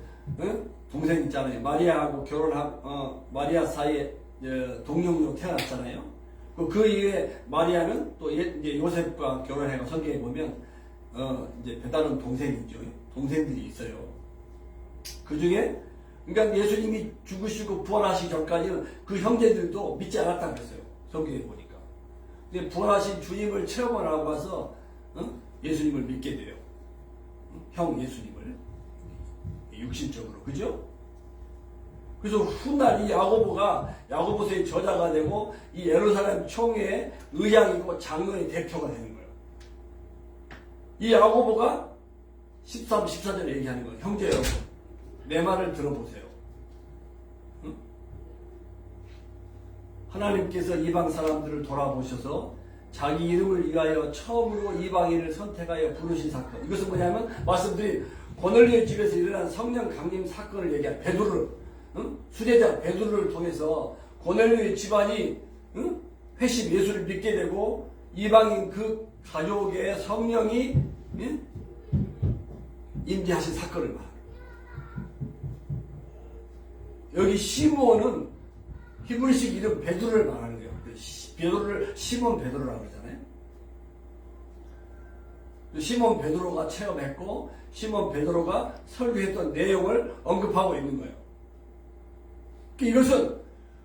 동생 있잖아요. 마리아하고 마리아 사이에 동령으로 태어났잖아요. 그 이후에 마리아는 또 이제 요셉과 결혼해서 성경에 보면 이제 배다른 동생이죠. 동생들이 있어요. 그 중에 그러니까 예수님이 죽으시고 부활하시기 전까지는 그 형제들도 믿지 않았다고 그랬어요. 성경에 보니까. 근데 부활하신 주님을 체험을 하고 와서 예수님을 믿게 돼요. 형 예수님을 육신적으로. 그죠? 그래서 훗날 이 야고보서의 저자가 되고 이 예루살렘 총회의 의장이고 장로의 대표가 되는 거예요. 이 야고보가 13, 14절에 얘기하는 거예요. 형제 여러분, 내 말을 들어보세요. 응? 하나님께서 이방 사람들을 돌아보셔서 자기 이름을 위하여 처음으로 이방인을 선택하여 부르신 사건. 이것은 뭐냐면 말씀드린 고넬료의 집에서 일어난 성령 강림 사건을 얘기한 베드로를 수제자 베드로를 통해서 고넬료의 집안이 회심 예수를 믿게 되고 이방인 그 가족의 성령이 임재하신 사건을 말합니다. 여기 시므온은 히브리식 이름 베드로를 말하는 거예요. 베드로를 시몬 베드로라고 그러잖아요. 시몬 베드로가 체험했고 시몬 베드로가 설교했던 내용을 언급하고 있는 거예요. 이것은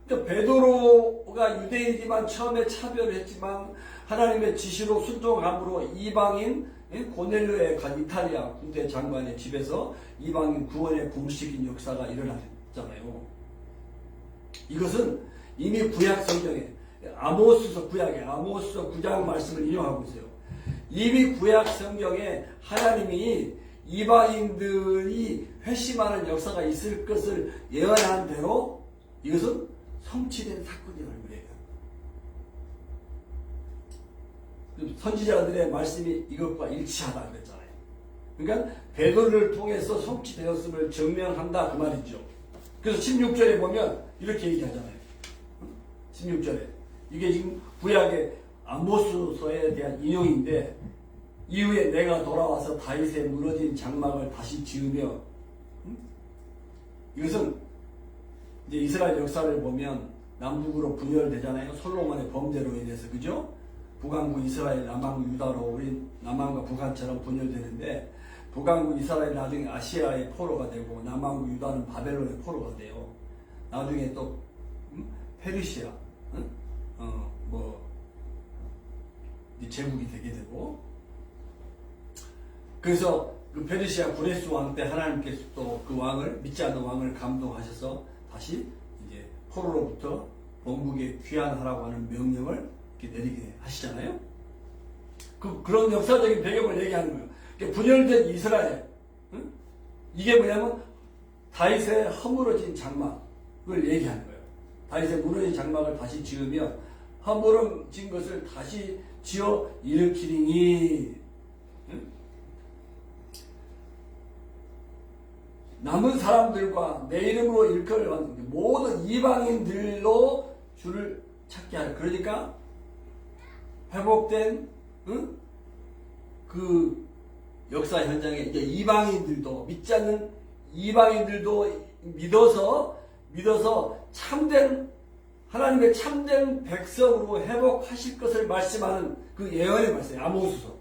베드로가 유대인이지만 처음에 차별을 했지만 하나님의 지시로 순종함으로 이방인 고넬료에 간 이탈리아 군대 장관의 집에서 이방인 구원에 부르시킨 역사가 일어났잖아요. 이것은 이미 구약 성경에 아모스서 구약에 아모스서 9장 말씀을 인용하고 있어요. 이미 구약 성경에 하나님이 이방인들이 회심하는 역사가 있을 것을 예언한 대로 이것은 성취된 사건이라는 거예요. 선지자들의 말씀이 이것과 일치하다 그랬잖아요. 그러니까 베드로를 통해서 성취되었음을 증명한다 그 말이죠. 그래서 16절에 보면 이렇게 얘기하잖아요. 16절에 이게 지금 구약의 아모스서에 대한 인용인데 이후에 내가 돌아와서 다윗의 무너진 장막을 다시 지으며 이것은 이제 이스라엘 역사를 보면 남북으로 분열되잖아요. 솔로몬의 범죄로 인해서. 그죠? 북왕국 이스라엘, 남왕국 유다로 우리 남왕과 북한처럼 분열되는데 북왕국 이스라엘 나중에 아시아의 포로가 되고 남왕국 유다는 바벨론의 포로가 돼요. 나중에 또 페르시아 제국이 되게 되고 그래서 그 페르시아 구레스 왕 때 하나님께서 또 그 왕을 믿지 않는 왕을 감동하셔서 다시 이제 포로로부터 본국에 귀환하라고 하는 명령을 이렇게 내리게 하시잖아요. 그런 역사적인 배경을 얘기하는 거예요. 그러니까 분열된 이스라엘, 이게 뭐냐면 다윗의 허물어진 장막을 얘기하는 거예요. 다윗의 무너진 장막을 다시 지으며 허물어진 것을 다시 지어 일으키리니 남은 사람들과 내 이름으로 일컬을 받는 모든 이방인들로 주를 찾게 하라. 그러니까 회복된 그 역사 현장에 이제 이방인들도 믿지 않는 이방인들도 믿어서 참된 하나님의 참된 백성으로 회복하실 것을 말씀하는 그 예언의 말씀, 아모스서.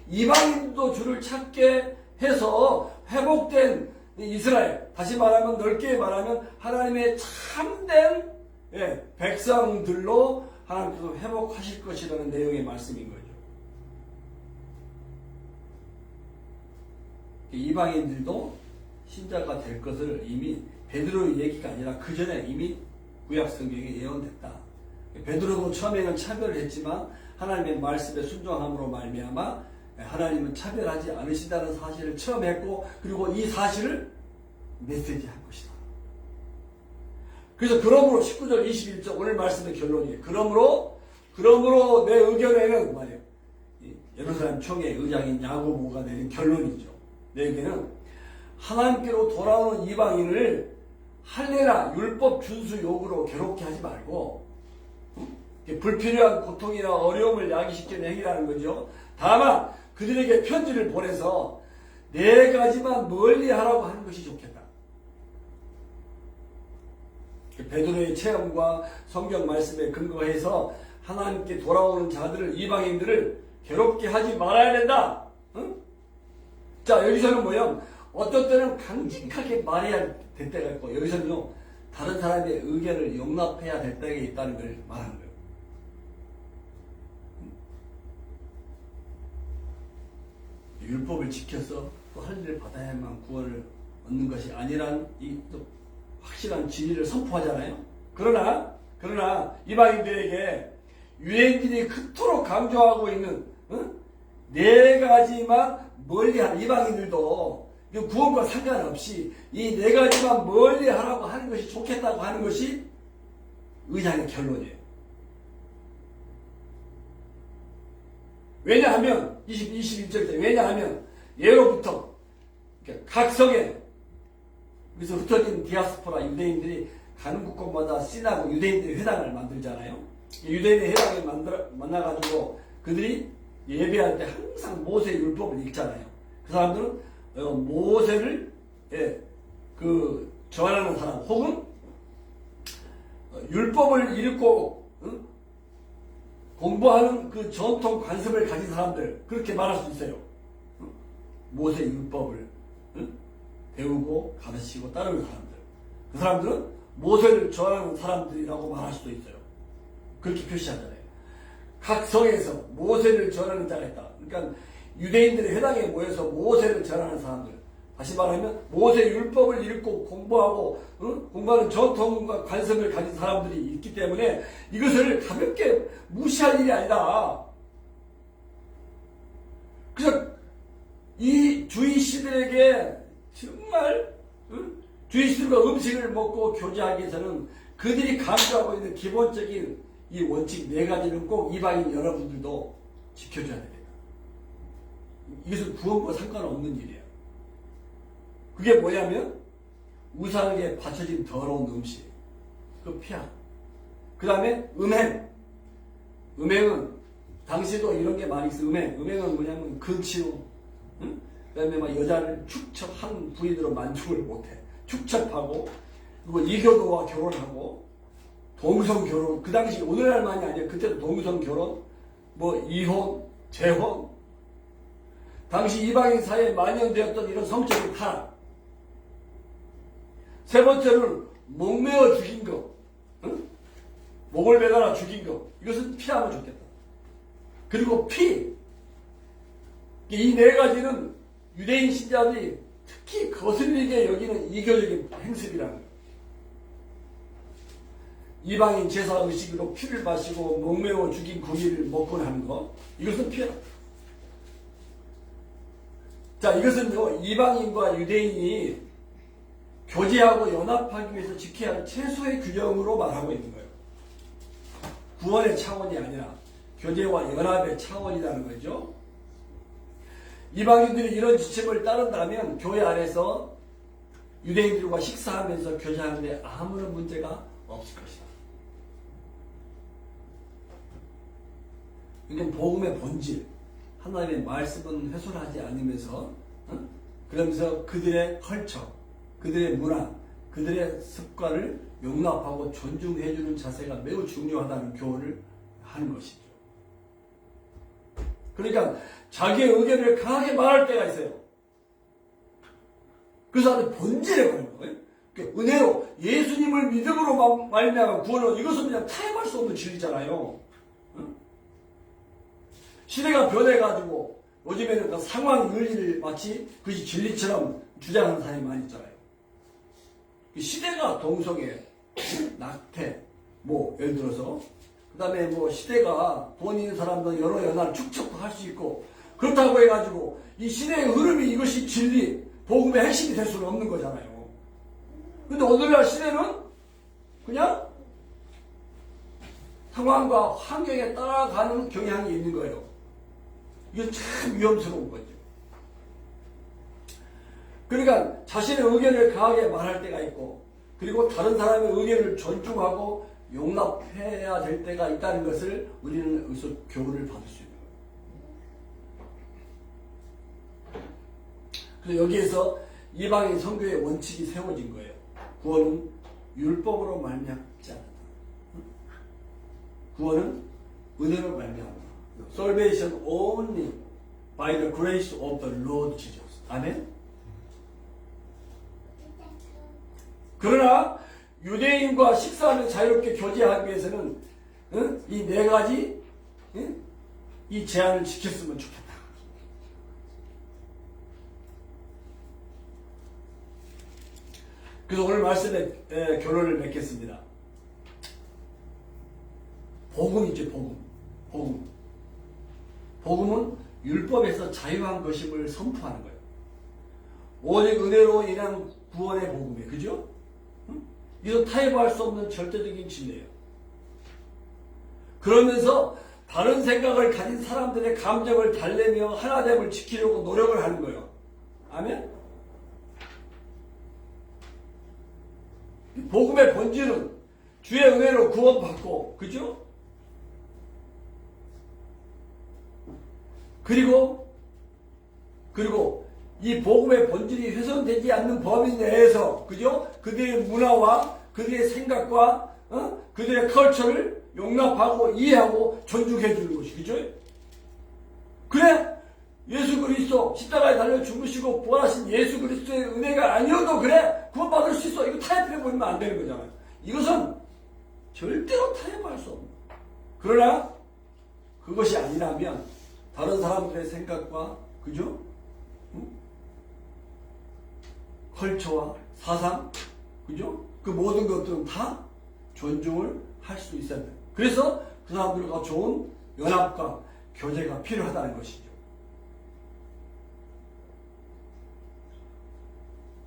이방인도 주를 찾게 해서 회복된 이스라엘, 다시 말하면 넓게 말하면 하나님의 참된 백성들로 하나님께서 회복하실 것이라는 내용의 말씀인 거죠. 이방인들도 신자가 될 것을 이미 베드로의 얘기가 아니라 그 전에 이미 구약 성경에 예언됐다. 베드로도 처음에는 차별을 했지만 하나님의 말씀에 순종함으로 말미암아 하나님은 차별하지 않으신다는 사실을 처음 했고 그리고 이 사실을 메시지할 것이다. 그래서 그러므로 19절 21절 오늘 말씀의 결론이에요. 그러므로 내 의견에는 말이에요. 예루살렘 총회 의장인 야고보가 내린 결론이죠. 내 의견은 하나님께로 돌아오는 이방인을 할례나 율법 준수 요구로 괴롭게 하지 말고 불필요한 고통이나 어려움을 야기시키는 행위라는 거죠. 다만 그들에게 편지를 보내서 4가지만 멀리 하라고 하는 것이 좋겠다. 베드로의 체험과 성경 말씀에 근거해서 하나님께 돌아오는 자들을, 이방인들을 괴롭게 하지 말아야 된다. 응? 자, 여기서는 뭐요? 어떤 때는 강직하게 말해야 될 때가 있고, 여기서는요, 다른 사람의 의견을 용납해야 될 때가 있다는 걸 말하는 거예요. 율법을 지켜서 또 할례를 받아야만 구원을 얻는 것이 아니란 이 또 확실한 진리를 선포하잖아요. 그러나 이방인들에게 유대인들이 그토록 강조하고 있는 4가지만 멀리하는, 이방인들도 구원과 상관없이 이 4가지만 멀리하라고 하는 것이 좋겠다고 하는 것이 의장의 결론이에요. 왜냐하면 21절에 왜냐하면 예로부터 각 성에 그래서 흩어진 디아스포라 유대인들이 가는 곳곳마다 신하고 유대인들의 회당을 만들잖아요. 유대인의 회당을 만나가지고 그들이 예배할 때 항상 모세 율법을 읽잖아요. 그 사람들은 모세를 전하는 사람 혹은 율법을 읽고 공부하는 그 전통 관습을 가진 사람들, 그렇게 말할 수 있어요. 모세 율법을 배우고 가르치고 따르는 사람들, 그 사람들은 모세를 전하는 사람들이라고 말할 수도 있어요. 그렇게 표시하잖아요. 각 성에서 모세를 전하는 자가 있다. 그러니까 유대인들의 회당에 모여서 모세를 전하는 사람들, 다시 말하면 모세 율법을 읽고 공부하고 공부하는 전통과 관습을 가진 사람들이 있기 때문에 이것을 가볍게 무시할 일이 아니다. 그래서 이 주이시들에게 정말 주이시들과 음식을 먹고 교제하기 위해서는 그들이 강조하고 있는 기본적인 이 원칙 4가지는 꼭 이방인 여러분들도 지켜줘야 됩니다. 이것은 구원과 상관없는 일이에요. 그게 뭐냐면 우상에게 바쳐진 더러운 음식, 그 피함. 그 다음에 음행은 당시도 이런 게 많이 있어요. 음행은 뭐냐면 근치움, 그 다음에 막 여자를 축척한 부인으로 만족을 못해. 축척하고, 그리고 이교도와 결혼하고, 동성 결혼, 그 당시 오늘날만이 아니에요. 그때도 동성 결혼, 뭐 이혼, 재혼, 당시 이방인 사회에 만연되었던 이런 성적인 타락. 3번째는 목매어 죽인 것, 목을 매달아 죽인 것. 이것은 피하면 좋겠다. 그리고 피. 이 4가지는 유대인 신자들이 특히 거슬리게 여기는 이교적인 행습이라는 거예요. 이방인 제사 의식으로 피를 마시고 목매어 죽인 고기를 먹곤 하는 것, 이것은 피해라. 자, 이것은요, 이방인과 유대인이 교제하고 연합하기 위해서 지켜야 할 최소의 규정으로 말하고 있는 거예요. 구원의 차원이 아니라 교제와 연합의 차원이라는 거죠. 이방인들이 이런 지침을 따른다면 교회 안에서 유대인들과 식사하면서 교제하는데 아무런 문제가 없을 것이다. 이건 복음의 본질, 하나님의 말씀은 훼손하지 않으면서 그러면서 그들의 컬처, 그들의 문화, 그들의 습관을 용납하고 존중해주는 자세가 매우 중요하다는 교훈을 하는 것이죠. 그러니까 자기의 의견을 강하게 말할 때가 있어요. 그래서 아주 본질에 가는 거예요. 그러니까 은혜로 예수님을 믿음으로 말미암아 구원은, 이것은 그냥 타협할 수 없는 진리잖아요. 시대가 변해가지고 요즘에는 그 상황 윤리를 마치 그것이 진리처럼 주장하는 사람이 많이 있잖아요. 시대가 동성애, 낙태, 뭐 예를 들어서 그 다음에 뭐 시대가 돈 있는 사람도 여러 연합을 축적도 할 수 있고, 그렇다고 해가지고 이 시대의 흐름이 이것이 진리, 복음의 핵심이 될 수는 없는 거잖아요. 근데 오늘날 시대는 그냥 상황과 환경에 따라가는 경향이 있는 거예요. 이게 참 위험스러운 거죠. 그러니까 자신의 의견을 강하게 말할 때가 있고, 그리고 다른 사람의 의견을 존중하고 용납해야 될 때가 있다는 것을 우리는 여기서 교훈을 받을 수 있는 거예요. 그래서 여기에서 이방인 선교의 원칙이 세워진 거예요. 구원은 율법으로 말미암지 않는다. 구원은 은혜로 말미암다. Salvation only by the grace of the Lord Jesus. 아멘. 그러나 유대인과 식사를 자유롭게 교제하기 위해서는 이 네 가지 이 제한을 지켰으면 좋겠다. 그래서 오늘 말씀에 결론을 맺겠습니다. 복음이죠, 복음. 복음은 율법에서 자유한 것임을 선포하는 거예요. 오직 은혜로 인한 구원의 복음이에요. 그죠? 이건 타협할 수 없는 절대적인 진리예요. 그러면서 다른 생각을 가진 사람들의 감정을 달래며 하나됨을 지키려고 노력을 하는 거예요. 아멘? 복음의 본질은 주의 은혜로 구원받고, 그죠? 그리고 이 복음의 본질이 훼손되지 않는 범위 내에서, 그죠? 그들의 문화와 그들의 생각과 그들의 컬처를 용납하고 이해하고 존중해 주는 것이, 그죠? 그래, 예수 그리스도 십자가에 달려 죽으시고 부활하신 예수 그리스도의 은혜가 아니어도 그래, 구원받을 수 있어. 이거 타협해버리면 안 되는 거잖아요. 이것은 절대로 타협할 수 없는. 그러나 그것이 아니라면 다른 사람들의 생각과, 그죠? 컬처와 사상, 그죠? 그 모든 것들은 다 존중을 할 수 있어야 돼요. 그래서 그 사람들과 좋은 연합과 교제가 필요하다는 것이죠.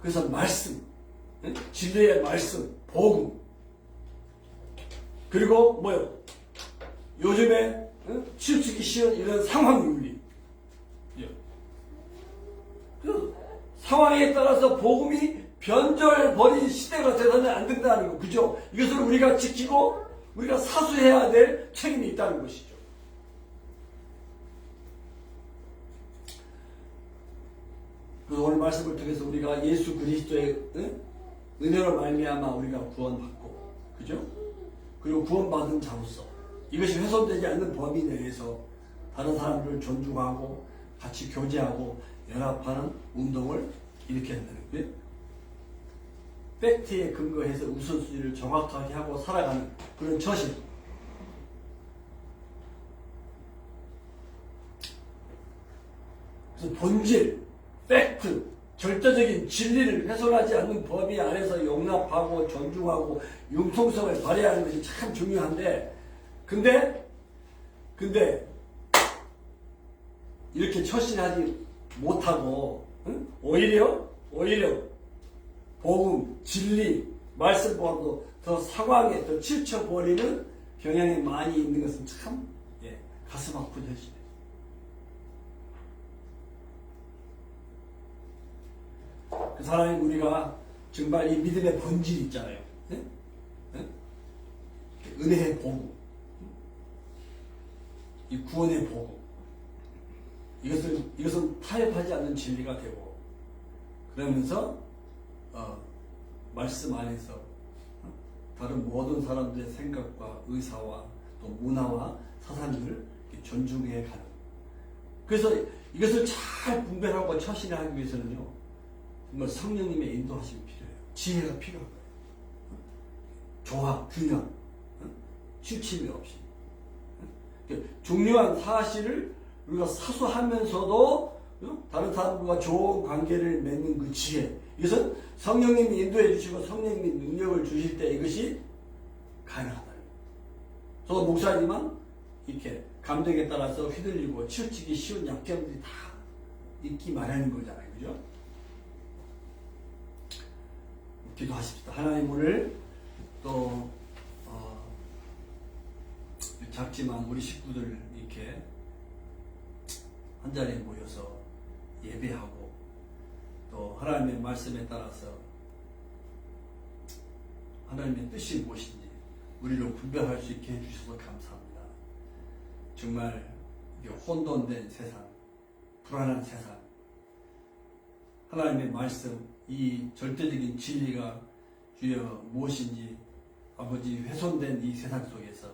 그래서 말씀, 진리의 말씀, 복음, 그리고 뭐요? 요즘에 치우치기 쉬운 이런 상황윤리. 상황에 따라서 복음이 변절버린 시대가 되서는 안 된다는 거, 그죠? 이것을 우리가 지키고 우리가 사수해야 될 책임이 있다는 것이죠. 그래서 오늘 말씀을 통해서 우리가 예수 그리스도의 은혜로 말미암아 우리가 구원받고, 그죠? 그리고 구원받은 자로서 이것이 훼손되지 않는 범위 내에서 다른 사람들을 존중하고 같이 교제하고 연합하는 운동을 일으켜야 된다는 거예요. 팩트에 근거해서 우선순위를 정확하게 하고 살아가는 그런 처신. 그래서 본질, 팩트, 절대적인 진리를 훼손하지 않는 범위 안에서 용납하고 존중하고 융통성을 발휘하는 것이 참 중요한데, 근데 이렇게 처신하지 못하고 오히려 복음, 진리, 말씀보다도 더 상황에 더 치우쳐버리는 경향이 많이 있는 것은 참 가슴 아픈 현실이에요. 그 사람이 우리가 정말 이 믿음의 본질 있잖아요. 은혜의 복음, 이 구원의 복음, 이것은 타협하지 않는 진리가 되고, 그러면서 말씀 안에서 다른 모든 사람들의 생각과 의사와 또 문화와 사상을 존중해 가는. 그래서 이것을 잘 분별하고 처신하기 위해서는요, 정말 성령님의 인도하심이 필요해요. 지혜가 필요한 거예요. 조화, 균형, 치우침이 없이. 중요한 사실을 우리가 사수하면서도 다른 사람들과 좋은 관계를 맺는 그 지혜, 이것은 성령님이 인도해 주시고 성령님이 능력을 주실 때 이것이 가능하다. 저도 목사지만 이렇게 감정에 따라서 휘둘리고 치우치기 쉬운 약점들이 다 있기 마련인 거잖아요. 그죠? 기도하십시다. 하나님, 오늘 또 작지만 우리 식구들 이렇게 한자리에 모여서 예배하고 또 하나님의 말씀에 따라서 하나님의 뜻이 무엇인지 우리로 분별할 수 있게 해주셔서 감사합니다. 정말 혼돈된 세상, 불안한 세상, 하나님의 말씀, 이 절대적인 진리가 주여 무엇인지 아버지 훼손된 이 세상 속에서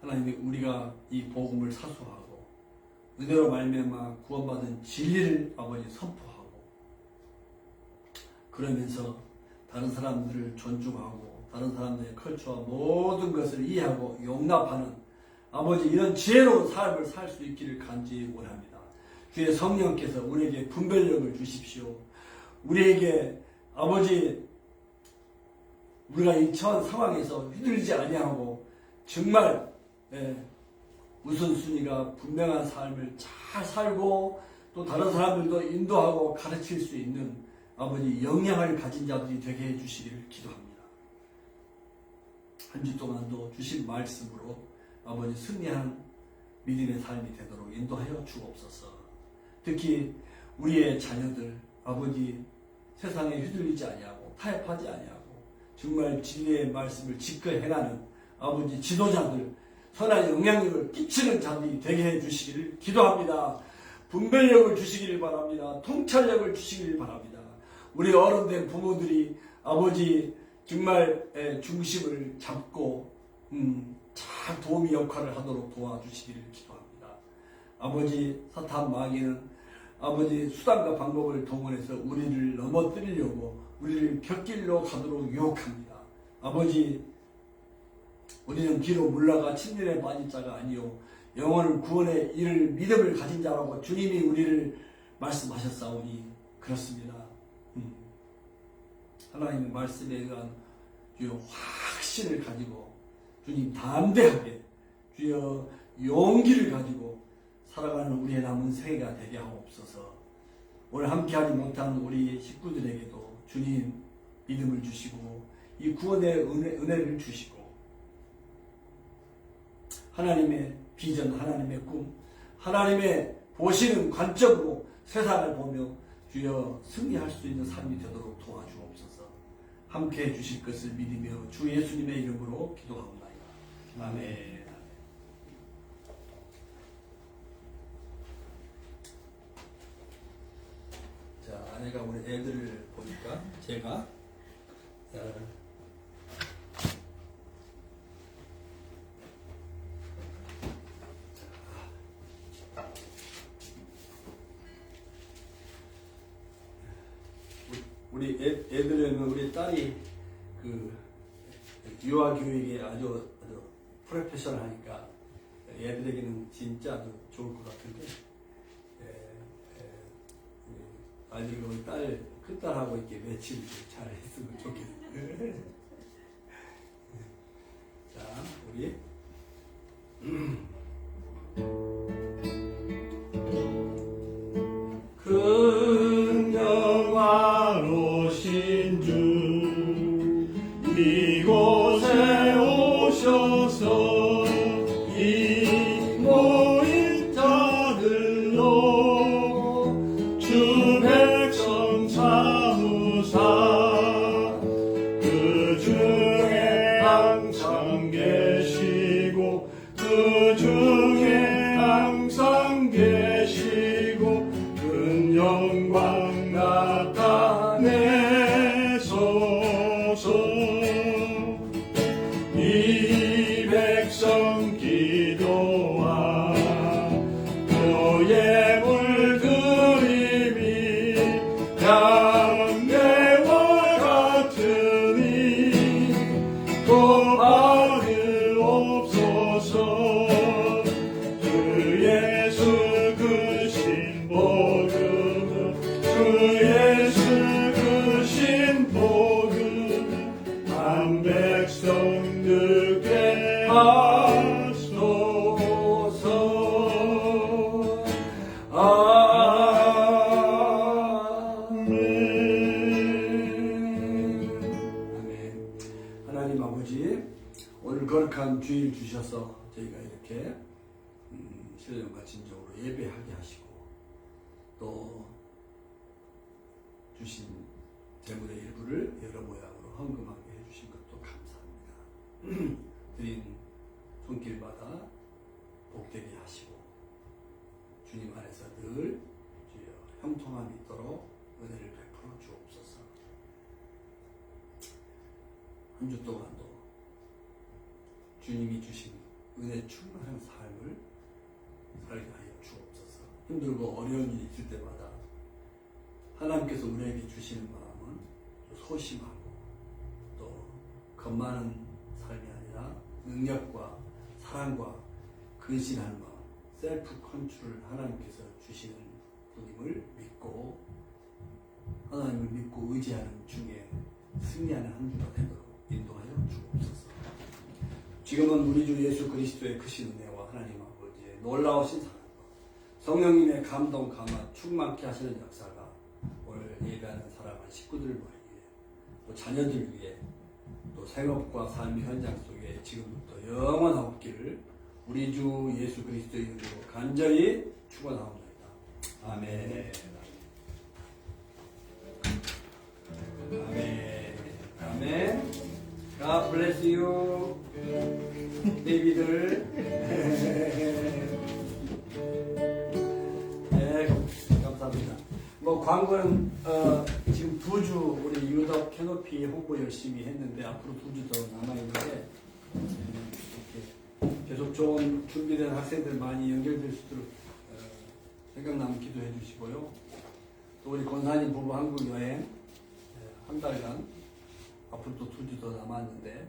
하나님이 우리가 이 복음을 사수하고 은혜로 말미암아 구원받은 진리를 아버지 선포하고 그러면서 다른 사람들을 존중하고 다른 사람들의 컬처와 모든 것을 이해하고 용납하는 아버지 이런 지혜로운 삶을 살 수 있기를 간절히 원합니다. 주의 성령께서 우리에게 분별력을 주십시오. 우리에게 아버지 우리가 이 처한 상황에서 휘둘리지 아니하고 정말 우선순위가 분명한 삶을 잘 살고 또 다른 사람들도 인도하고 가르칠 수 있는 아버지 영향을 가진 자들이 되게 해주시기를 기도합니다. 한 주 동안도 주신 말씀으로 아버지 승리한 믿음의 삶이 되도록 인도하여 주옵소서. 특히 우리의 자녀들 아버지 세상에 휘둘리지 아니하고 타협하지 아니하고 정말 진리의 말씀을 지켜 행하는 아버지 지도자들 선한 영향력을 끼치는 자들이 되게 해주시기를 기도합니다. 분별력을 주시기를 바랍니다. 통찰력을 주시기를 바랍니다. 우리 어른된 부모들이 아버지 정말 중심을 잡고 잘 도우미 역할을 하도록 도와주시기를 기도합니다. 아버지 사탄 마귀는 아버지 수단과 방법을 동원해서 우리를 넘어뜨리려고 우리를 곁길로 가도록 유혹합니다. 아버지 우리는 뒤로 물러가 침륜에 빠진 자가 아니요 영혼을 구원의 이를 믿음을 가진 자라고 주님이 우리를 말씀하셨사오니 그렇습니다. 하나님의 말씀에 의한 주여 확신을 가지고 주님 담대하게 주여 용기를 가지고 살아가는 우리의 남은 생애가 되게 하옵소서. 오늘 함께하지 못한 우리 식구들에게도 주님 믿음을 주시고 이 구원의 은혜를 주시고 하나님의 비전, 하나님의 꿈, 하나님의 보시는 관점으로 세상을 보며 주여 승리할 수 있는 삶이 되도록 도와주옵소서. 함께해 주실 것을 믿으며 주 예수님의 이름으로 기도합니다. 아멘. 자, 아내가 우리 애들을 보니까 제가 우리 애들은 우리 딸이 그 유아 교육에 아주 프로페셔널하니까 애들에게는 진짜 아주 좋을 것 같은데 아이들이 우리 딸 큰딸하고 이렇게 매칭을 잘 했으면 좋겠어요. 자, 우리 큰 영화로신 주 이곳에 오셔서 이 모인 자들로 주 백성 삼으사 그 중에 항상 계시고 그 중에 항상 계시고 큰 영광 나타내소서. 이 백성 기도와 너의 물들임이 양내와 같으니 또 받으옵소서. 주 예수 그 신복음 주 예수 그 신복음 한 백성 듣게 하소서. 아멘. 아멘. 하나님 아버지 오늘 거룩한 주일 주셔서 저희가 이렇게 신령과 진정으로 예배하게 하시고 또 주신 재물의 일부를 여러 모양으로 헌금하게 해주시고 드린 손길마다 복되게 하시고 주님 안에서 늘 주여 형통함이 있도록 은혜를 베풀어 주옵소서. 한 주 동안도 주님이 주신 은혜 충만한 삶을 살게 하여 주옵소서. 힘들고 어려운 일이 있을 때마다 하나님께서 우리에게 주시는 마음은 소심하고 또 겁많은 삶이 아니라 능력과 사랑과 근신하는 마음, 셀프 컨트롤을 하나님께서 주시는 분임을 믿고 하나님을 믿고 의지하는 중에 승리하는 한 주가 되도록 인도하여 주옵소서. 지금은 우리 주 예수 그리스도의 크신 은혜와 하나님 아버지의 놀라우신 사랑과 성령님의 감동, 감화, 충만케 하시는 역사가 오늘 예배하는 사랑하는 식구들 위해 또 자녀들 위해 또 생업과 삶의 현장 속에 지금부터 영원하옵기를 우리 주 예수 그리스도의 이름으로 간절히 축원하옵나이다. 아멘. 아멘. 아멘. God bless you, 베이비들. 네, 감사합니다. 뭐 광고는 지금 2주 우리 유덕 캐노피 홍보 열심히 했는데 앞으로 2주 더 남아 있는데 이렇게 계속 좋은 준비된 학생들 많이 연결될 수 있도록 생각나면 기도해 주시고요. 또 우리 권사님 부부 한국 여행 한 달간 앞으로 또 2주 더 남았는데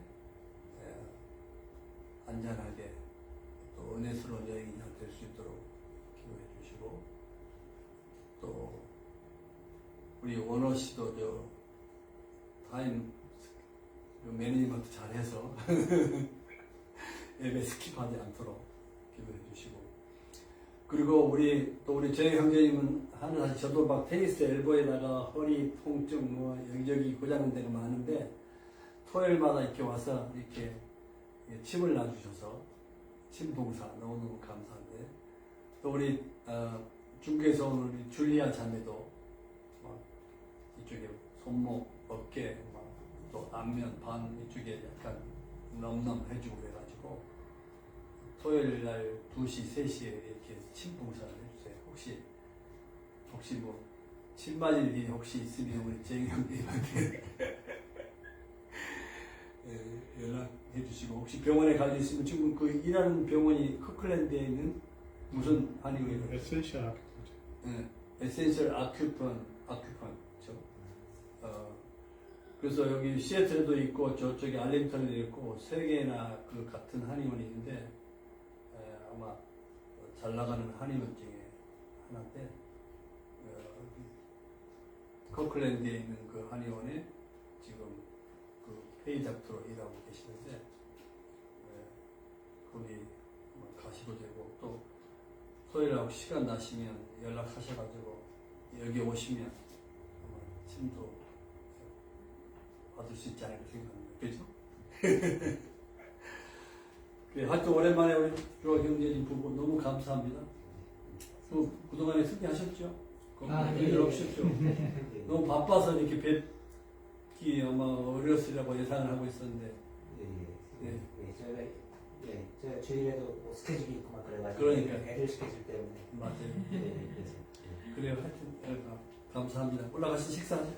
안전하게 또 은혜스러운 여행이 될 수 있도록 기도해 주시고 또 우리 원호 씨도 저 타임 매니지먼트 잘해서 예배 스킵하지 않도록 기도해 주시고 그리고 우리 저희 형제님은 사실 저도 막 테니스 엘보에다가 허리 통증 뭐 여기저기 고장난 데가 많은데 토요일마다 이렇게 와서 이렇게 침을 놔주셔서 침 봉사 너무너무 감사한데 또 우리 중국에서 온 우리 줄리아 자매도 막 이쪽에 손목 어깨 또 앞면 반 이쪽에 약간 넘넘해주고 그래가지고 토요일 날 2시 3시에 이렇게 침 봉사를 해주세요. 혹시 뭐 침 맞을 일이 혹시 있으면 우리 쟁이 형님한테 연락해 주시고 혹시 병원에 가 있으면 지금 그 일하는 병원이 커클랜드에 있는 무슨 한의원이에요? 에센셜 아큐펀처. 에센셜 아큐펀 그래서 여기 시애틀에도 있고 저쪽에 알링턴에도 있고 3개나 그 같은 한의원이 있는데 아마 잘 나가는 한의원 중에 하나인데 커클랜드에 있는 그 한의원에 지금 그 페이닥터로 일하고 계시는데 거기 가시도 되고 또 토요일하고 시간 나시면 연락하셔가지고 여기 오시면 아마 침도 받을 수 있지 않을까 생각합니다. 그죠? 하여튼 오랜만에 우리 주아 경제님 부부 너무 감사합니다. 그동안에 특이하셨죠? 일 없으셨죠? 너무 바빠서 이렇게 뵙기 아마 어려웠으리라고 예상을 하고 있었는데 저희가 주일에도 뭐 스케줄이 있고 막 그래가지고 그러니까. 애들 스케줄 때문에 맞아요. 그래서 그래요. 하여튼 감사합니다. 올라가서 식사하시죠.